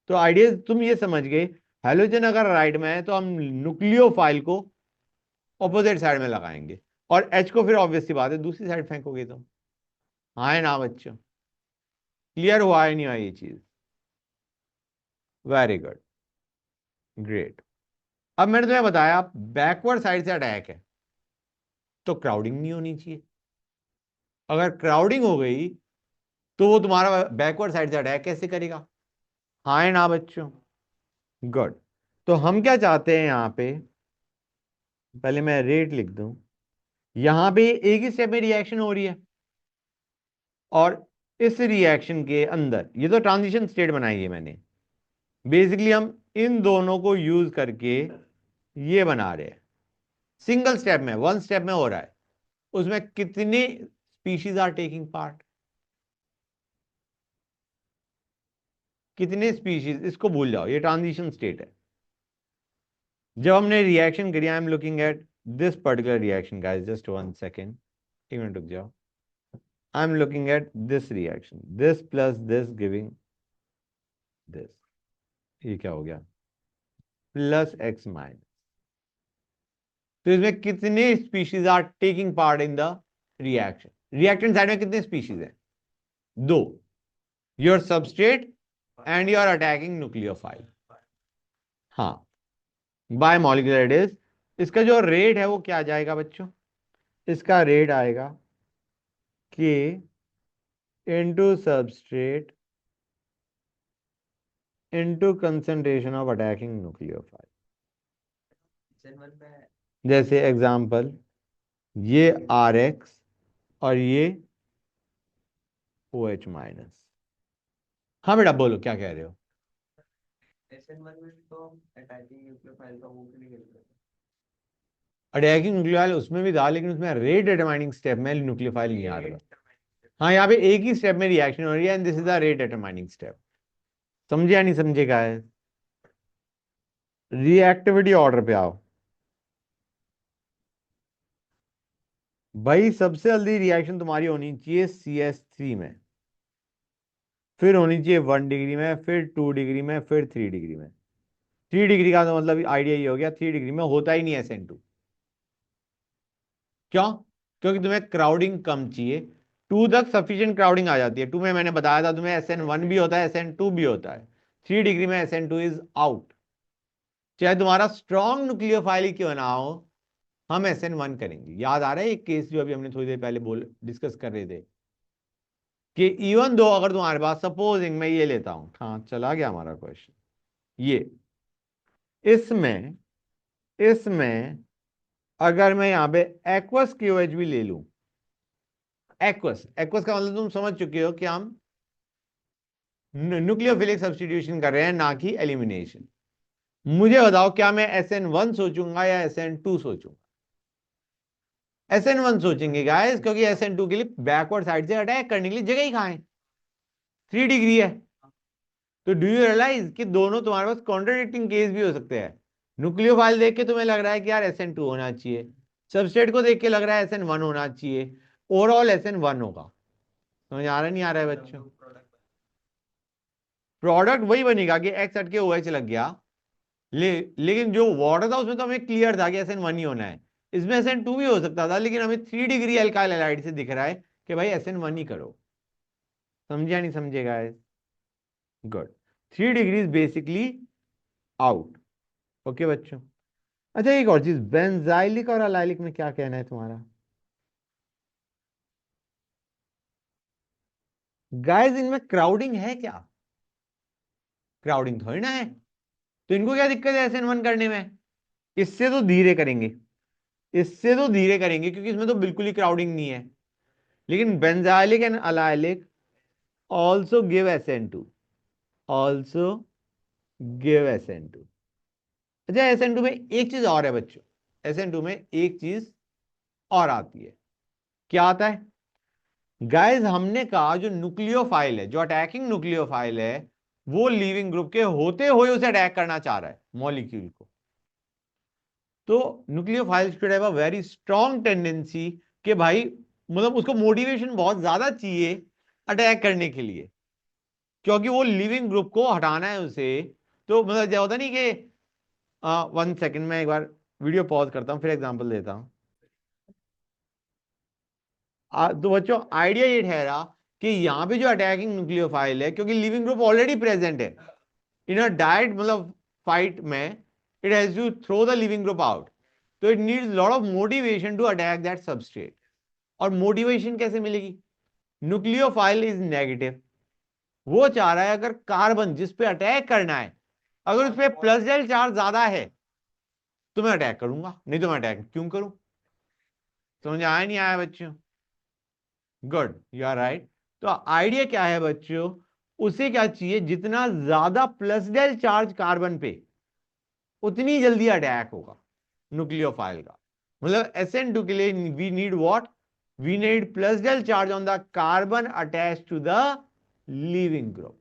A: तो आइडिया तुम ये समझ गए, हेलोजन अगर राइट में है तो हम न्यूक्लियोफाइल को ऑपोजिट साइड में लगाएंगे, और H को फिर ऑब्वियस सी बात है दूसरी साइड फेंकोगे तुम। हाँ है ना बच्चों? क्लियर हुआ है नहीं हुआ ये चीज? Very good, great. अब मैंने तुम्हें बताया बैकवर्ड साइड से अटैक है तो क्राउडिंग नहीं होनी चाहिए। अगर क्राउडिंग हो गई तो वो तुम्हारा बैकवर्ड साइड से अटैक कैसे करेगा? हाँ है ना बच्चों? गुड। तो हम क्या चाहते हैं यहां पे, पहले मैं रेट लिख दूं। यहां पे एक ही स्टेप में रिएक्शन हो रही है और इस रिएक्शन के अंदर ये तो ट्रांजिशन स्टेट बनाई है मैंने। बेसिकली हम इन दोनों को यूज करके ये बना रहे हैं। सिंगल स्टेप में, वन स्टेप में हो रहा है। उसमें कितने स्पीशीज आर टेकिंग पार्ट? कितने स्पीशीज, इसको भूल जाओ, ये ट्रांजिशन स्टेट है। जब हमने रिएक्शन करी, I am looking at this particular reaction guys, just one second, एक मिनट रुक जाओ। I am looking at this reaction, this plus this giving this, ये क्या हो गया? Plus X minus. तो इसमें कितने species are taking part in the reaction? Reactant side में कितने स्पीशीज हैं? दो, your substrate and your attacking nucleophile. हाँ, बाय मॉलिक्यूलर इट इज। इसका जो रेट है वो क्या आ जाएगा बच्चों? इसका रेट आएगा K into substrate into concentration of attacking nucleophile.
B: SN1 पे
A: जैसे एग्जाम्पल, ये RX और ये OH माइनस। हाँ बेटा बोलो, क्या कह रहे हो?
B: SN1 में तो अटैकिंग न्यूक्लियोफाइल का वो भी निकल गया।
A: अटैकिंग न्यूक्लियोफाइल उसमें भी था, लेकिन उसमें रेट डिटरमाइनिंग स्टेप में न्यूक्लियोफाइल नहीं आ रहा। हाँ, यहाँ पे एक ही स्टेप में रिएक्शन हो रही है and this is the rate determining step. समझे या नहीं समझे गाइस? रिएक्टिविटी ऑर्डर पे आओ भाई। सबसे जल्दी रिएक्शन तुम्हारी होनी चाहिए CS3 में, फिर होनी चाहिए 1 डिग्री में, फिर 2 डिग्री में, फिर 3 डिग्री में। 3 डिग्री का तो मतलब आइडिया ये हो गया, 3 डिग्री में होता ही नहीं SN2। क्यों? क्योंकि तुम्हें क्राउडिंग कम चाहिए। 2 तक सफिशिएंट क्राउडिंग आ जाती है। 2 में मैंने बताया था तुम्हें SN1 भी होता है, SN2 भी होता है। 3 डिग्री में SN2 इज आउट। चाहे तुम्हारा स्ट्रॉन्ग न्यूक्लियोफाइल ही क्यों ना हो, हम SN1 करेंगे। याद आ रहा है एक केस जो अभी हमने थोड़ी देर पहले डिस्कस कर रहे थे कि इवन दो अगर तुम्हारे पास, सपोजिंग मैं ये लेता हूं, हाँ चला गया हमारा क्वेश्चन, ये इसमें इसमें अगर मैं यहां पे एक्वस KOH भी ले लूं, एक्वस एक्वस का मतलब तुम समझ चुके हो कि हम न्यूक्लियोफिलिक सब्स्टिट्यूशन कर रहे हैं, ना कि एलिमिनेशन। मुझे बताओ, क्या मैं SN1 सोचूंगा या SN2 सोचूंगा? SN1 सोचेंगे गाइस, क्योंकि SN2 के लिए बैकवर्ड साइड से अटैक करने के लिए जगह ही कहां है? 3 डिग्री है। तो डू यू रियलाइज कि दोनों तुम्हारे पास कॉन्ट्राडिक्टिंग केस भी हो सकते हैं। न्यूक्लियोफाइल देख के तुम्हें लग रहा है कि यार SN2 होना चाहिए, सबस्टेट को देख के लग रहा है SN1 होना चाहिए, ओवरऑल SN1 होगा। समझ आ रहा नहीं आ रहा है बच्चों? प्रोडक्ट वही बनेगा कि एक्स हट के OH लग गया, लेकिन जो वाटर था उसमें तो हमें क्लियर था कि SN1 ही होना है। इसमें SN2 भी हो सकता था, लेकिन हमें 3 डिग्री अल्काइल हैलाइड से दिख रहा है कि भाई SN1 ही करो। समझे या नहीं समझेगा? Good. 3 degree is basically out. Okay बच्चों। अच्छा एक और चीज, बेंजाइलिक और अलाइलिक में क्या कहना है तुम्हारा? गाइस इनमें क्राउडिंग है क्या? क्राउडिंग थोड़ी ना है, तो इनको क्या दिक्कत है SN1 करने में? इससे तो धीरे करेंगे, इससे तो धीरे करेंगे क्योंकि इसमें तो बिल्कुल ही क्राउडिंग नहीं है। लेकिन benzylic and allylic also give SN2, also give SN2। अच्छा SN2 में एक चीज और है बच्चों, SN2 में एक चीज और आती है। क्या आता है गाइस? हमने कहा जो न्यूक्लियोफाइल है, जो अटैकिंग न्यूक्लियोफाइल है, वो लीविंग ग्रुप के होते हुए उसे अटैक करना चाह रहा है मॉलिक्यूल को। तो nucleophile should have a very strong tendency कि भाई, मतलब उसको मोटिवेशन बहुत ज्यादा चाहिए अटैक करने के लिए, क्योंकि वो लिविंग ग्रुप को हटाना है उसे। तो मतलब क्या होता नहीं कि 1 सेकेंड में एक बार वीडियो पॉज करता हूं, फिर एग्जांपल देता हूं। तो बच्चों आइडिया ये ठहरा कि यहाँ पे जो अटैकिंग न्यूक्लियोफाइल है, क्योंकि लिविंग ग्रुप ऑलरेडी प्रेजेंट है इन अ डायरेक्ट मतलब फाइट में, it has to throw the living group out, तो it needs lot of motivation to attack that substrate. और मोटिवेशन कैसे मिलेगी? न्यूक्लियोफाइल इज नेगेटिव, वो चाह रहा है अगर कार्बन जिस पे अटैक करना है अगर उस पे प्लस डेल चार्ज ज्यादा है तो मैं अटैक करूंगा, नहीं तो मैं अटैक क्यों करूं? समझ आया नहीं आया बच्चों? Good, you are right. तो आइडिया क्या है बच्चों, उसे क्या चाहिए, जितना ज्यादा प्लस डेल चार्ज कार्बन पे उतनी जल्दी अटैक होगा न्यूक्लियोफाइल का। मतलब SN2 के लिए we need what, we need plus del charge on the carbon attach to the living group.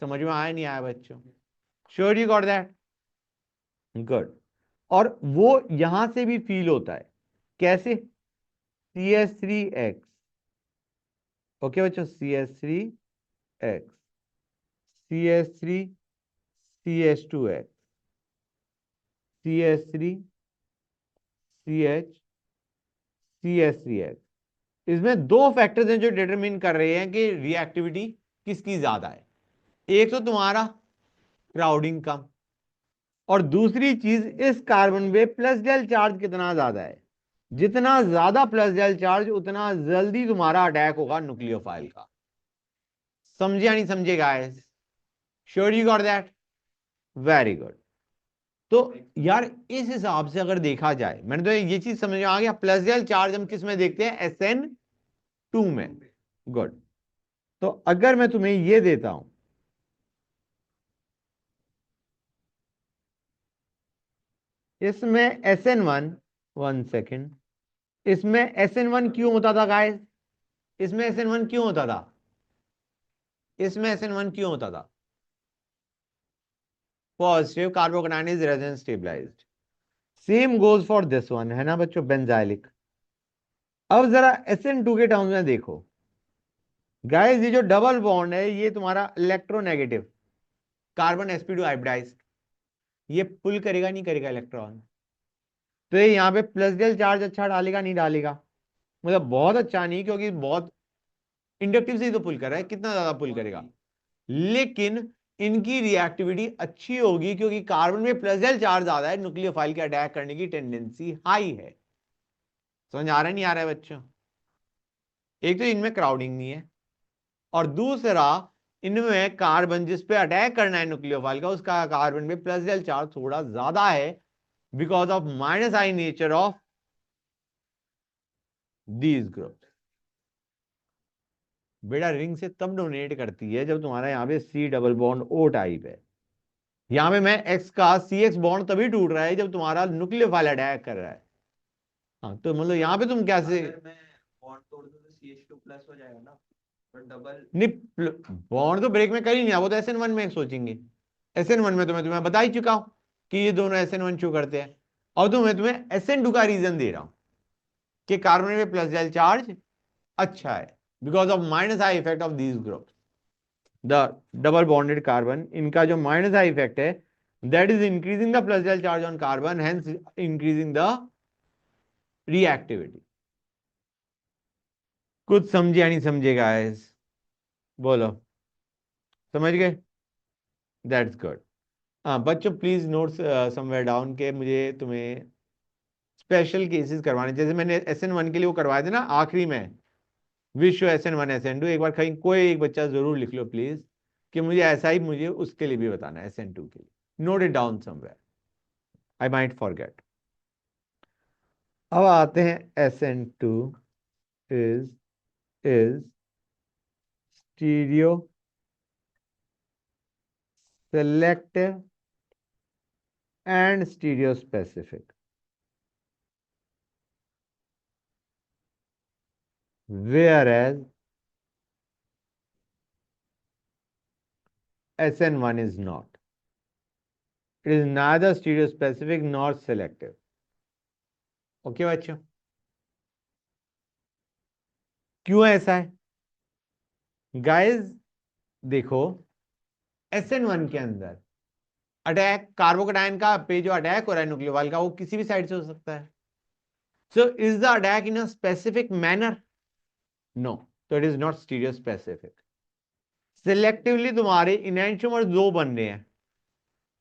A: समझ में आया नहीं आया बच्चों? Sure you got that? Good. और वो यहां से भी फील होता है, कैसे? CH3X, ओके बच्चों, CH3X, CH3, CH2X, CH3, CH, CH3X। इसमें दो फैक्टर्स हैं जो डिटरमिन कर रहे हैं कि रिएक्टिविटी किसकी ज्यादा है। एक तो तुम्हारा क्राउडिंग कम, और दूसरी चीज इस कार्बन पे प्लस डेल चार्ज कितना ज्यादा है। जितना ज्यादा प्लस डेल चार्ज उतना जल्दी तुम्हारा अटैक होगा न्यूक्लियोफाइल का। समझे या नहीं समझे guys? Sure you got that? Very good. तो यार इस हिसाब से अगर देखा जाए, मैंने तो ये चीज समझ में आ गया, प्लस डेल चार्ज हम किस में देखते हैं? SN2 में। गुड। तो अगर मैं तुम्हें ये देता हूं, इसमें SN1, 1 सेकेंड, इसमें SN1 क्यों होता था गाइस? इसमें SN1 क्यों होता था? इसमें SN1 क्यों होता था? Positive, carbocation is resonance stabilized. Same goes for this one, है ना बच्चों, बेंजाइलिक। अब जरा SN2 के टर्म्स में देखो गाइस, ये जो डबल बॉन्ड है ये तुम्हारा इलेक्ट्रोनेगेटिव, कार्बन sp2 हाइब्रिडाइज्ड, ये पुल करेगा नहीं करेगा इलेक्ट्रॉन? तो ये यहाँ पे प्लस डेल चार्ज अच्छा डालेगा नहीं डालेगा? मतलब बहुत अच्छा नहीं, क्योंकि बहुत इंडक्टिव से ही तो पुल कर रहा है, कितना ज्यादा पुल करेगा। लेकिन इनकी रिएक्टिविटी अच्छी होगी क्योंकि कार्बन में प्लस डेल चार्ज ज्यादा है, न्यूक्लियोफाइल के अटैक करने की टेंडेंसी हाई है। समझ आ रहा है नहीं आ रहा है बच्चों? एक तो इनमें क्राउडिंग नहीं है, और दूसरा इनमें कार्बन जिस पे अटैक करना है न्यूक्लियोफाइल का, उसका कार्बन में प्लस डेल चार्ज थोड़ा ज्यादा है because of minus I nature of these group. बेटा रिंग से तब डोनेट करती है जब तुम्हारा यहाँ पे C double bond O type है। यहाँ पे मैं X का CX बॉन्ड तभी टूट रहा है जब तुम्हारा न्यूक्लियोफाइल अटैक कर रहा है। हाँ, तो मतलब यहाँ पे तुम कैसे?
B: अगर मैं बॉन्ड तोड़ दूं तो CH2 प्लस हो जाएगा ना, पर डबल।
A: नहीं, बॉन्ड तो ब्रेक में कर ही नहीं, वो तो SN1 में सोचेंगे। SN1 में तो मैं तुम्हें बता ही चुका हूं कि ये दोनों SN1 शो करते हैं, और तो मैं तुम्हें SN2 का रीजन दे रहा हूं कि कार्बन में प्लस डेल चार्ज अच्छा है because of minus I effect of these groups. The double bonded carbon, इनका जो माइनस आई इफेक्ट है that is increasing the plus del charge on carbon, hence increasing the reactivity. कुछ समझे या नहीं समझे गाइस? बोलो, समझ गए? That's good. हाँ बच्चों, प्लीज नोट समवेयर डाउन के मुझे तुम्हें स्पेशल केसेस करवाने, जैसे मैंने SN1 के लिए वो करवाए थे ना आखिरी में, विश्व SN1 SN2, एक बार कहीं कोई एक बच्चा जरूर लिख लो प्लीज कि मुझे ऐसा ही मुझे उसके लिए भी बताना है, SN2 के लिए। Note it down somewhere, I might forget. अब आते हैं SN2 is is stereo selective and stereo specific, whereas SN1 is not. It is neither stereospecific nor selective. Okay बच्चों, क्यों ऐसा है गाइस? देखो SN1 के अंदर अटैक कार्बोकैटायन का पे जो अटैक हो रहा है न्यूक्लियोफाइल का, वो किसी भी साइड से हो सकता है। So is the attack in a specific manner? No, तो it is not stereospecific. Selectively तुम्हारे इनैंशियोमर दो बन रहे हैं,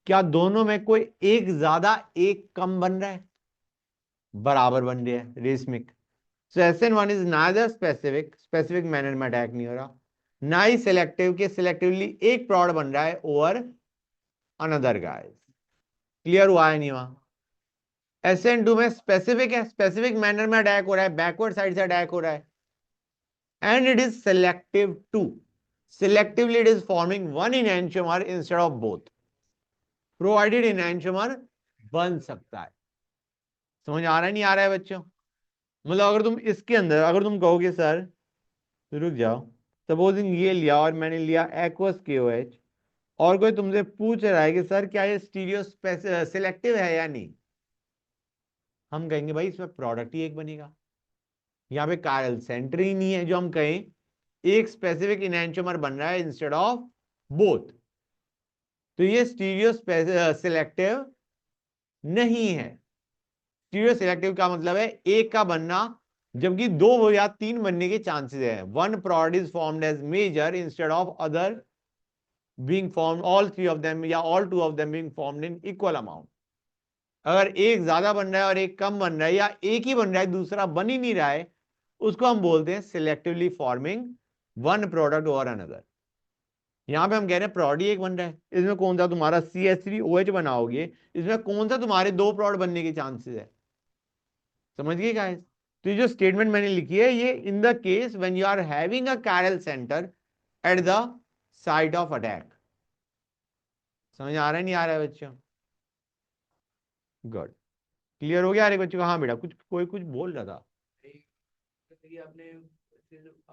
A: क्या दोनों में कोई एक ज्यादा एक कम बन रहा है? बराबर बन रहे हैं, racemic. So SN1 is neither specific, specific manner में अटैक नहीं हो रहा, ना ही सिलेक्टिव के सिलेक्टिवली एक प्रोड बन रहा है ओवर अनदर गाइस। क्लियर हुआ है नहीं हुआ? SN2 में स्पेसिफिक है, स्पेसिफिक मैनर में अटैक हो रहा है, बैकवर्ड साइड से अटैक हो रहा है, and it is selective too, selectively it is forming one enantiomer instead of both, provided enantiomer बन सकता है। समझ आ रहा है नहीं आ रहा है बच्चों? मतलब अगर तुम इसके अंदर अगर तुम कहोगे सर रुक जाओ, सपोजिंग ये लिया और मैंने लिया एक्वस KOH, और कोई तुमसे पूछ रहा है कि सर क्या ये स्टीरियो सिलेक्टिव है या नहीं, हम कहेंगे भाई इसमें प्रोडक्ट ही एक बनेगा, यहाँ पे कायरल सेंटर ही नहीं है जो हम कहें एक स्पेसिफिक इनैंशियोमर बन रहा है इंस्टेड ऑफ बोथ, तो ये स्टीरियो सिलेक्टिव नहीं है। स्टीरियो सिलेक्टिव का मतलब है एक का बनना, जबकि दो या तीन बनने के चांसेस है। One product is formed as major instead of other being formed, all three of them या all two of them being formed in equal amount. अगर एक ज्यादा बन रहा है और एक कम बन रहा है, या एक ही बन रहा है दूसरा बन ही नहीं रहा है, उसको हम बोलते हैं selectively forming one product over another. यहां पे हम कह रहे हैं प्रोडक्ट ही एक बन रहा है, इसमें कौन सा तुम्हारा CH3OH बनाओगे, इसमें कौन सा तुम्हारे दो प्रोडक्ट बनने के चांसेस है? समझ गए गाइस? तो ये जो स्टेटमेंट मैंने लिखी है, ये in the case when you are having a chiral center at the site of attack. समझ आ रहा है नहीं आ रहा है बच्चों? गुड। क्लियर हो गया? अरे बच्चों हाँ बेटा, कुछ कोई कुछ बोल रहा था।
B: जैसे कि आपने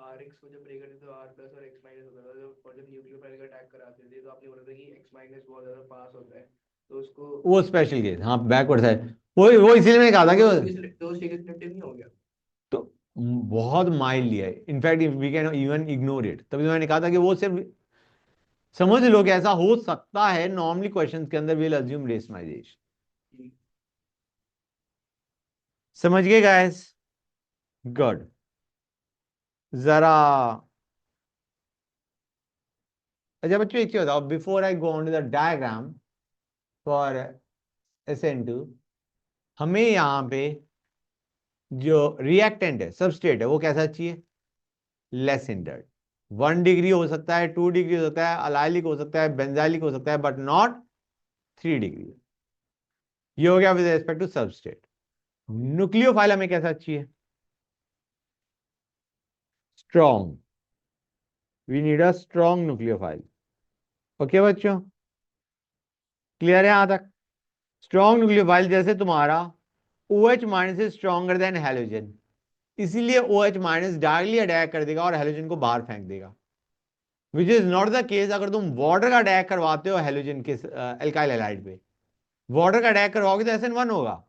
B: RX को जब ब्रेक करते तो R प्लस और X माइनस होता था, और जब न्यूक्लियोफाइल का अटैक कराते थे तो आपने बोला था कि X माइनस बहुत ज्यादा पास होता है, तो उसको
A: वो स्पेशल केस, हाँ बैकवर्ड है, वो इसीलिए मैंने कहा था कि
B: तो स्टीरियो सिलेक्टिव नहीं हो गया?
A: तो बहुत माइल्ड है, in fact we can even ignore it. तभी तो मैंने कहा था कि वो सिर्फ समझ लो कि ऐसा हो सकता है, नॉर्मली क्वेश्चंस के अंदर विल अज्यूम रेशनलाइजेशन। समझ गए गाइस? गुड। जरा अच्छा बच्चों एक चीज बताओ, before I go on to the diagram for SN2, हमें यहां पे जो रिएक्टेंट है, सबस्ट्रेट है, वो कैसा चाहिए? Less hindered. 1 डिग्री हो सकता है, 2 डिग्री हो सकता है, अलाइलिक हो सकता है, बेंजाइलिक हो सकता है, बट नॉट 3 डिग्री। ये हो गया with respect to substrate. Nucleophile हमें कैसा चाहिए? Strong. We need a strong nucleophile. Okay बच्चों, क्लियर है यहां तक? स्ट्रॉन्ग न्यूक्लियोफाइल जैसे तुम्हारा OH minus is stronger than halogen, इसीलिए OH माइनस डायरेक्टली अटैक कर देगा और हेलोजन को बाहर फेंक देगा, which is not the case अगर तुम वाटर का अटैक करवाते हो हेलोजन के एल्काइल हैलाइड पे। वाटर का अटैक करवाओगे तो SN1 होगा,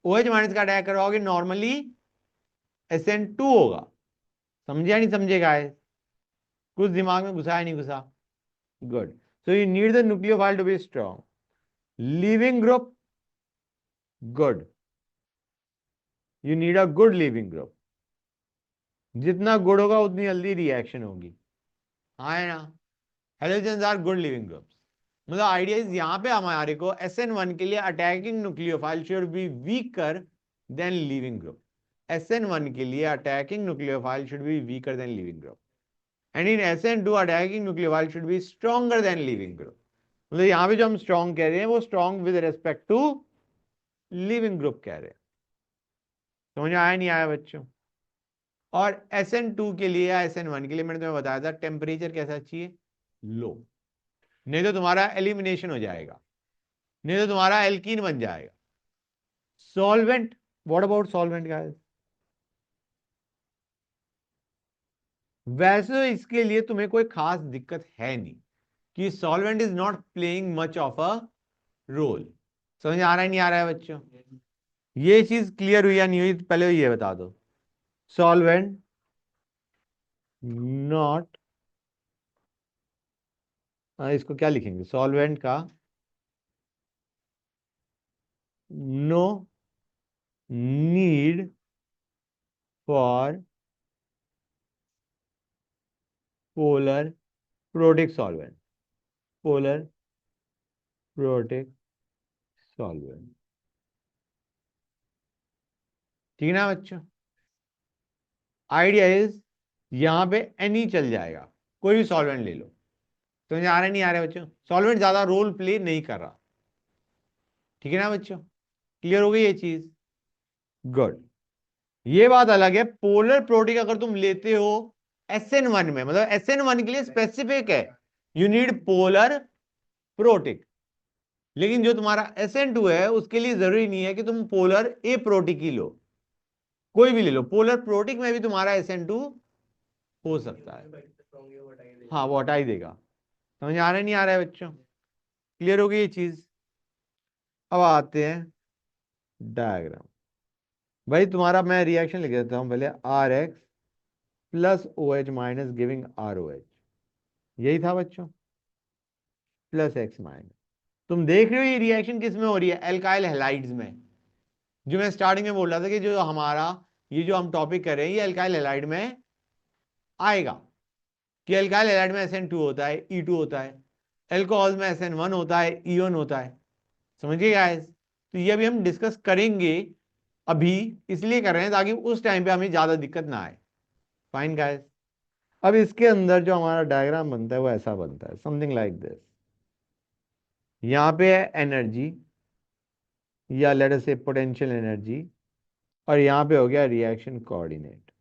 A: OH माइनस का अटैक करवाओगे नॉर्मली SN2 होगा। समझे या नहीं समझे गाइस? कुछ दिमाग में घुसा है नहीं घुसा? Good. So you need the nucleophile to be strong. Leaving group, good, you need a good leaving group. जितना गुड होगा उतनी जल्दी रिएक्शन होगी, हाँ है ना? Halogens are good living groups. मतलब आइडिया इज यहां पे हमारे को SN1 के लिए attacking nucleophile should be weaker than living group. SN1 के लिए attacking nucleophile should be weaker than living group, and in SN2 attacking nucleophile should B stronger than living group. मतलब यहां पे जो हम स्ट्रॉन्ग कह रहे हैं वो strong with respect to living group कह रहे हैं। समझ में आया नहीं आया बच्चों? और SN2 के लिए या SN1 के लिए मैंने तुम्हें बताया था टेम्परेचर कैसा चाहिए? लो, नहीं तो तुम्हारा एलिमिनेशन हो जाएगा, नहीं तो तुम्हारा एल्कीन बन जाएगा। Solvent, what about solvent guys? वैसे इसके लिए तुम्हें कोई खास दिक्कत है नहीं कि solvent is not playing much of a role. समझ आ रहा है नहीं आ रहा है बच्चों? ये चीज क्लियर हुई या नहीं हुई पहले ये बता दो। सॉल्वेंट नॉट, इसको क्या लिखेंगे सॉल्वेंट का? No need for polar protic solvent, polar protic solvent. ठीक है ना बच्चों? आइडिया इज यहां पे एनी चल जाएगा, कोई भी सॉल्वेंट ले लो। समझ आ रहा है नहीं आ रहा है बच्चों? सॉल्वेंट ज्यादा रोल प्ले नहीं कर रहा। ठीक है ना बच्चों? क्लियर हो गई ये चीज? गुड। ये बात अलग है, पोलर प्रोटिक अगर तुम लेते हो SN1 में, मतलब SN1 के लिए स्पेसिफिक है, यू नीड पोलर प्रोटिक। लेकिन जो तुम्हारा SN2 है उसके लिए जरूरी नहीं है कि तुम पोलर ए प्रोटिक ही लो, कोई भी ले लो, पोलर प्रोटिक में भी तुम्हारा SN2 हो सकता है। हाँ वो हटा ही देगा। समझ आ रहा है नहीं आ रहा है बच्चों? क्लियर हो गई ये चीज? अब आते हैं डायग्राम। भाई तुम्हारा मैं रिएक्शन लिख देता हूं पहले, RX plus OH minus giving ROH, यही था बच्चों, प्लस X माइनस। तुम देख रहे हो ये रिएक्शन किस में हो रही है? एल्काइल हैलाइड्स में। जो मैं स्टार्टिंग में बोल रहा था कि जो हमारा ये जो हम टॉपिक कर रहे हैं ये एल्काइल हैलाइड में आएगा, कि एल्काइल हैलाइड में SN2 होता है, E2 होता है, एल्कोहल में SN1 होता है, E1 होता है। समझिए गाइस? तो ये अभी हम डिस्कस करेंगे, अभी इसलिए कर रहे हैं ताकि उस टाइम पे हमें ज्यादा दिक्कत ना आए। Fine guys? अब इसके अंदर जो हमारा डायग्राम बनता है वो ऐसा बनता है, समथिंग लाइक दिस। यहाँ पे है एनर्जी, या लेट अस से पोटेंशियल एनर्जी, और यहाँ पे हो गया रिएक्शन कोऑर्डिनेट।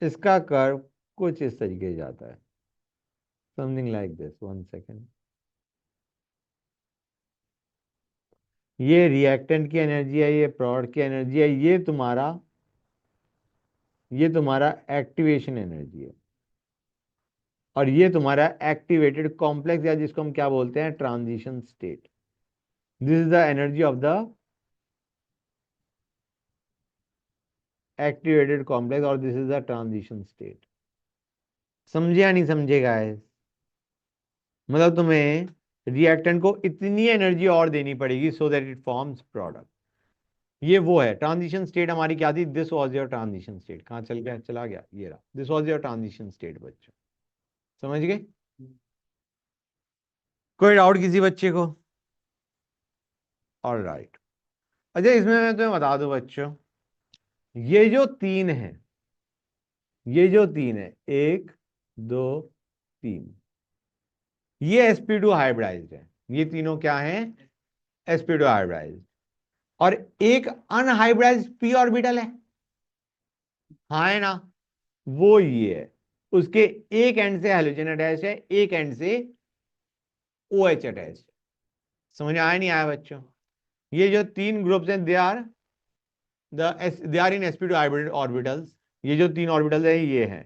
A: इसका कर्व कुछ इस तरीके से जाता है, something like this. One second. ये रिएक्टेंट की एनर्जी है, ये प्रोडक्ट की एनर्जी है, ये तुम्हारा एक्टिवेशन एनर्जी है, और ये तुम्हारा एक्टिवेटेड कॉम्प्लेक्स, या जिसको हम क्या बोलते हैं, transition state. This is the energy of the activated complex, और this is the transition state. समझे या नहीं समझे गाइस? मतलब तुम्हें रिएक्टेंट को इतनी एनर्जी और देनी पड़ेगी so that it forms product. ये वो है ट्रांजिशन स्टेट हमारी, क्या थी? This was your transition state. कहाँ चल गया? चला गया, ये रहा, this was your transition state बच्चों। समझ गए? कोई डाउट किसी बच्चे को? All right. अच्छा इसमें मैं तुम्हें बता दूं बच्चों, ये जो तीन है, ये जो तीन है, एक, दो, तीन, ये sp2 हाइब्रिडाइज्ड है। ये तीनों क्या हैं? sp2 hybridised. और एक अनहाइब्रिडाइज्ड p ऑर्बिटल है, हाँ है ना? वो ये है, उसके एक एंड से हेलोजन अटैच है, एक एंड से OH अटैच। समझ आया नहीं आया बच्चों? ये जो तीन ग्रुप्स हैं, they are in sp2 hybrid orbitals. ये जो तीन ऑर्बिटल्स हैं ये हैं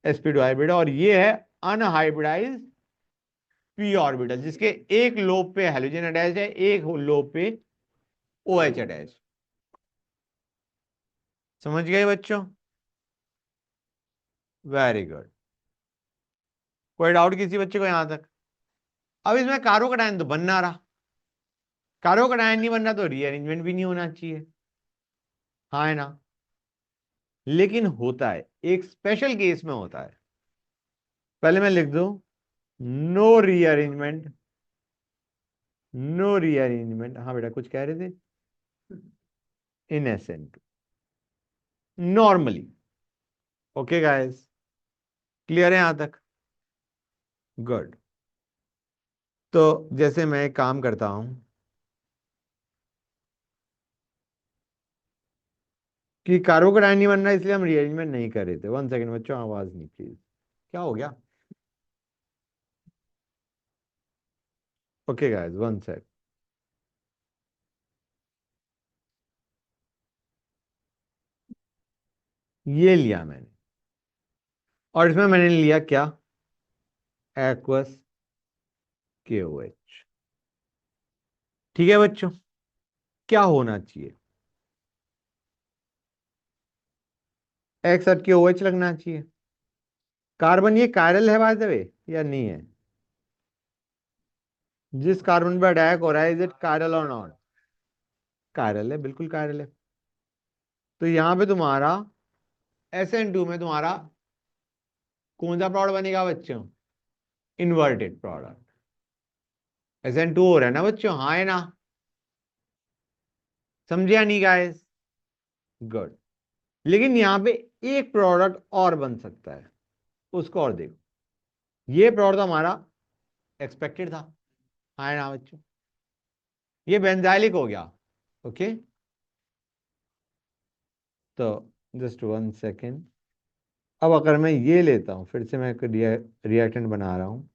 A: sp2 हाइब्रिड, और ये है अनहाइब्रिडाइज्ड p ऑर्बिटल, जिसके एक लोब पे हेलोजन अटैच है, एक लोब पे OH अटैच। समझ गए बच्चों? Very good. कोई डाउट किसी बच्चे को यहां तक? अब इसमें कार्बोकैटायन तो बन ना रहा, कार्बोकैटायन नहीं बन रहा तो रीअरेंजमेंट भी नहीं होना चाहिए, हाँ है ना? लेकिन होता है, एक स्पेशल केस में होता है। पहले मैं लिख दूं, नो रीअरेंजमेंट, नो रीअरेंजमेंट, हाँ बेटा कुछ कह रहे थे, इन SN2 normally. Okay guys? Clear है यहां तक? गुड। तो जैसे मैं एक काम करता हूं कि कार्बोकैटायन नहीं बन रहा इसलिए हम रीअरेंजमेंट नहीं कर रहे थे। वन सेकंड बच्चों, आवाज नहीं प्लीज। क्या हो गया? Okay guys one sec. ये लिया मैंने, और इसमें मैंने लिया क्या? Aqueous KOH। ठीक है बच्चों? क्या होना चाहिए? एक्स और KOH लगना चाहिए। कार्बन ये कायरल है बाय द वे या नहीं है? जिस कार्बन पर अटैक हो रहा है, इज इट कायरल और नॉट? कायरल है, बिल्कुल कायरल है। तो यहां पे तुम्हारा SN2 में तुम्हारा कौन सा प्रोडक्ट बनेगा बच्चों? Inverted product. SN2 हो रहा है ना बच्चों, हाँ है ना? समझे या नहीं गाइस? गुड। लेकिन यहां पे एक प्रोडक्ट और बन सकता है, उसको और देखो। ये प्रोडक्ट हमारा एक्सपेक्टेड था, हाँ है ना बच्चों? ये बेंजाइलिक हो गया। ओके, तो जस्ट 1 सेकेंड। अब अगर मैं ये लेता हूं, फिर से मैं एक रिएक्टेंट बना रहा हूं।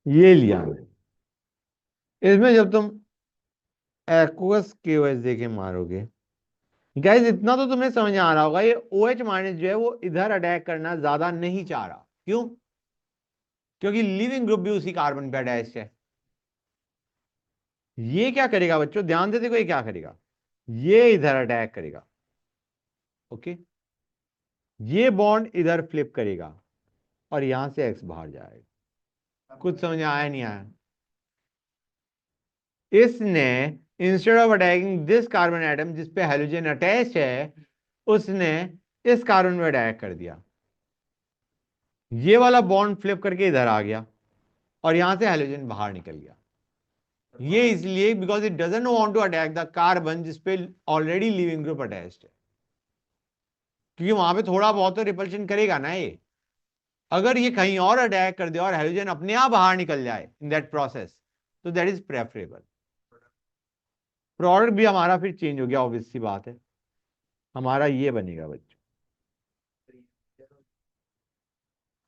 A: ये लिया मैं, इसमें जब तुम एक्वस KOH देके मारोगे, गाइस इतना तो तुम्हें समझ आ रहा होगा, ये OH माइनस जो है वो इधर अटैक करना ज्यादा नहीं चाह रहा। क्यों? क्योंकि लिविंग ग्रुप भी उसी कार्बन पे अटैच है। ये क्या करेगा बच्चों, ध्यान से देखो, ये क्या करेगा, ये इधर अटैक करेगा। ओके, ये बॉन्ड इधर फ्लिप करेगा और यहां से X बाहर जाएगा। कुछ समझ आया नहीं आया? इसने instead of attacking this carbon atom जिसपे हेलोजन अटैच है, उसने इस कार्बन में अटैक कर दिया। ये वाला बॉन्ड फ्लिप करके इधर आ गया और यहां से हेलोजन बाहर निकल गया। ये इसलिए because it doesn't want to attack the carbon जिसपे ऑलरेडी लिविंग ग्रुप अटैच्ड है, क्योंकि वहां पे थोड़ा बहुत तो रिपल्शन करेगा ना ये। अगर ये कहीं और अटैक कर दे और हेलोजन अपने आप बाहर निकल जाए इन दैट प्रोसेस, तो दैट इज प्रेफरेबल। प्रोडक्ट भी हमारा फिर चेंज हो गया, ऑब्वियस सी बात है। हमारा ये बनेगा बच्चों,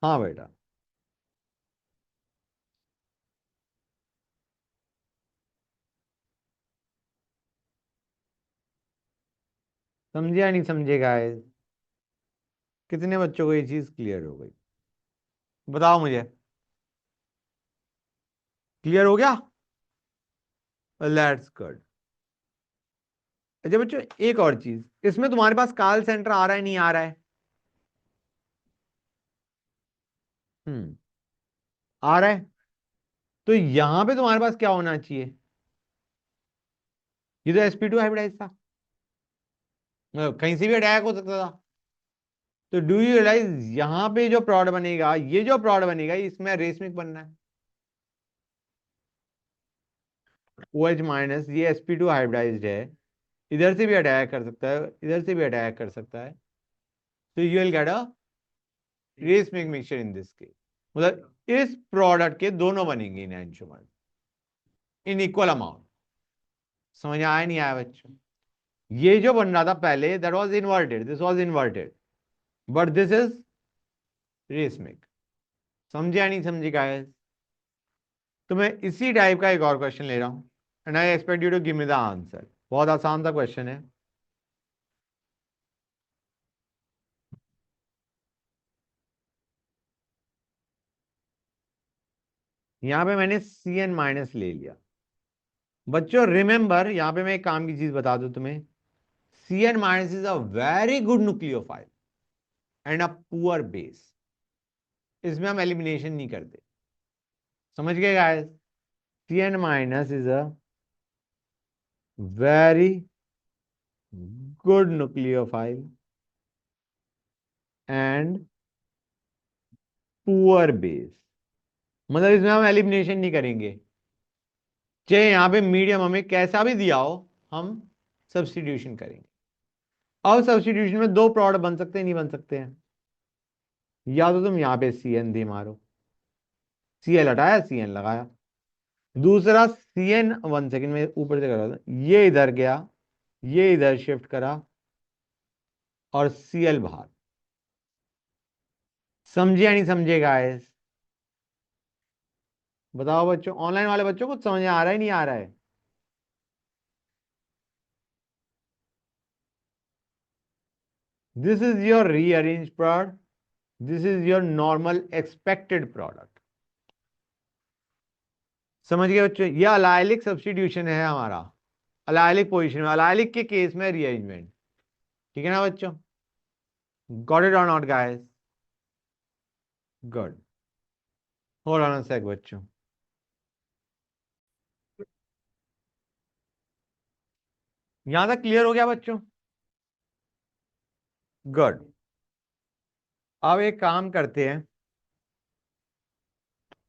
A: हाँ बेटा, समझे या नहीं समझे गाइस? कितने बच्चों को ये चीज क्लियर हो गई, बताओ मुझे। क्लियर हो गया? Let's good. अच्छा बच्चों, एक और चीज, इसमें तुम्हारे पास काल सेंटर आ रहा है नहीं आ रहा है? हम्म, आ रहा है। तो यहां पे तुम्हारे पास क्या होना चाहिए? ये तो sp2 हाइब्रिडाइज था, मतलब कहीं से भी अटैक हो सकता था। तो डू यू रियलाइज यहां पे जो प्रोडक्ट बनेगा, ये जो प्रोडक्ट बनेगा, इसमें रेशमिक बनना है। OH माइनस, ये sp2 हाइब्रिडाइज्ड है, इधर से भी अटैक कर सकता है, इधर से भी अटैक कर सकता है। तो you will get a racemic mixture in this case. मतलब इस प्रोडक्ट के दोनों बनेंगे इन एंशोमर इन इक्वल अमाउंट। समझ आया नहीं आया बच्चों? ये जो बन रहा था पहले, that was inverted, this was inverted, but this is racemic. समझे या नहीं समझे गाइस? तो मैं इसी टाइप का एक और क्वेश्चन ले रहा हूं, and I expect you to give me the answer. बहुत आसान सा क्वेश्चन है। यहां पे मैंने CN माइनस ले लिया। बच्चों रिमेंबर, यहां पे मैं एक काम की चीज बता दूं तुम्हें, CN minus is a very good nucleophile and a poor base. इसमें हम एलिमिनेशन नहीं करते। समझ गए guys? CN minus is a very good nucleophile and poor base. मतलब इसमें हम एलिमिनेशन नहीं करेंगे, चाहे यहां पे मीडियम हमें कैसा भी दिया हो, हम सब्स्टिट्यूशन करेंगे। अब सब्स्टिट्यूशन में दो प्रोडक्ट बन सकते हैं, नहीं बन सकते हैं? या तो तुम यहां पे CN दे मारो, Cl हटाया, CN लगाया। दूसरा CN, 1 सेकेंड में ऊपर से करा था, ये इधर गया, ये इधर शिफ्ट करा और Cl बाहर। समझे या नहीं समझे गाइस? बताओ बच्चों, ऑनलाइन वाले बच्चों को समझ आ रहा है नहीं आ रहा है? This is your rearrange product, this is your normal expected product. समझ गए बच्चों? ये अलाइलिक सब्स्टिट्यूशन है हमारा, अलाइलिक पोजीशन में, अलाइलिक के केस में रीअरेंजमेंट। ठीक है ना बच्चों? Got it or not guys? Good. Hold on a sec बच्चों। यहां तक क्लियर हो गया बच्चों? गुड। अब एक काम करते हैं,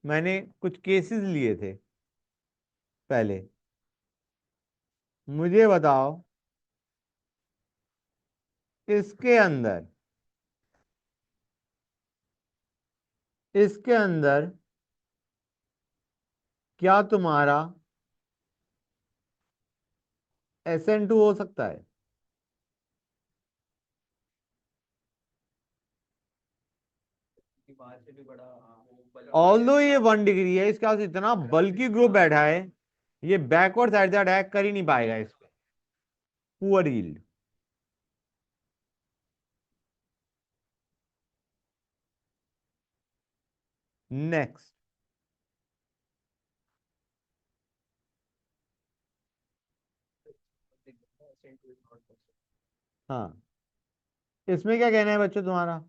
A: मैंने कुछ केसेस लिए थे पहले, मुझे बताओ इसके अंदर क्या तुम्हारा SN2 हो सकता है?
B: बाहर से भी बड़ा, हाँ, वो
A: ऑल्दो ये 1 डिग्री है, इसके पास इतना बल्की ग्रुप बैठा है, ये बैकवर्ड साइड से अटैक कर ही नहीं पाएगा इस पे। Poor yield. नेक्स्ट। हाँ, इसमें क्या कहना है बच्चों तुम्हारा?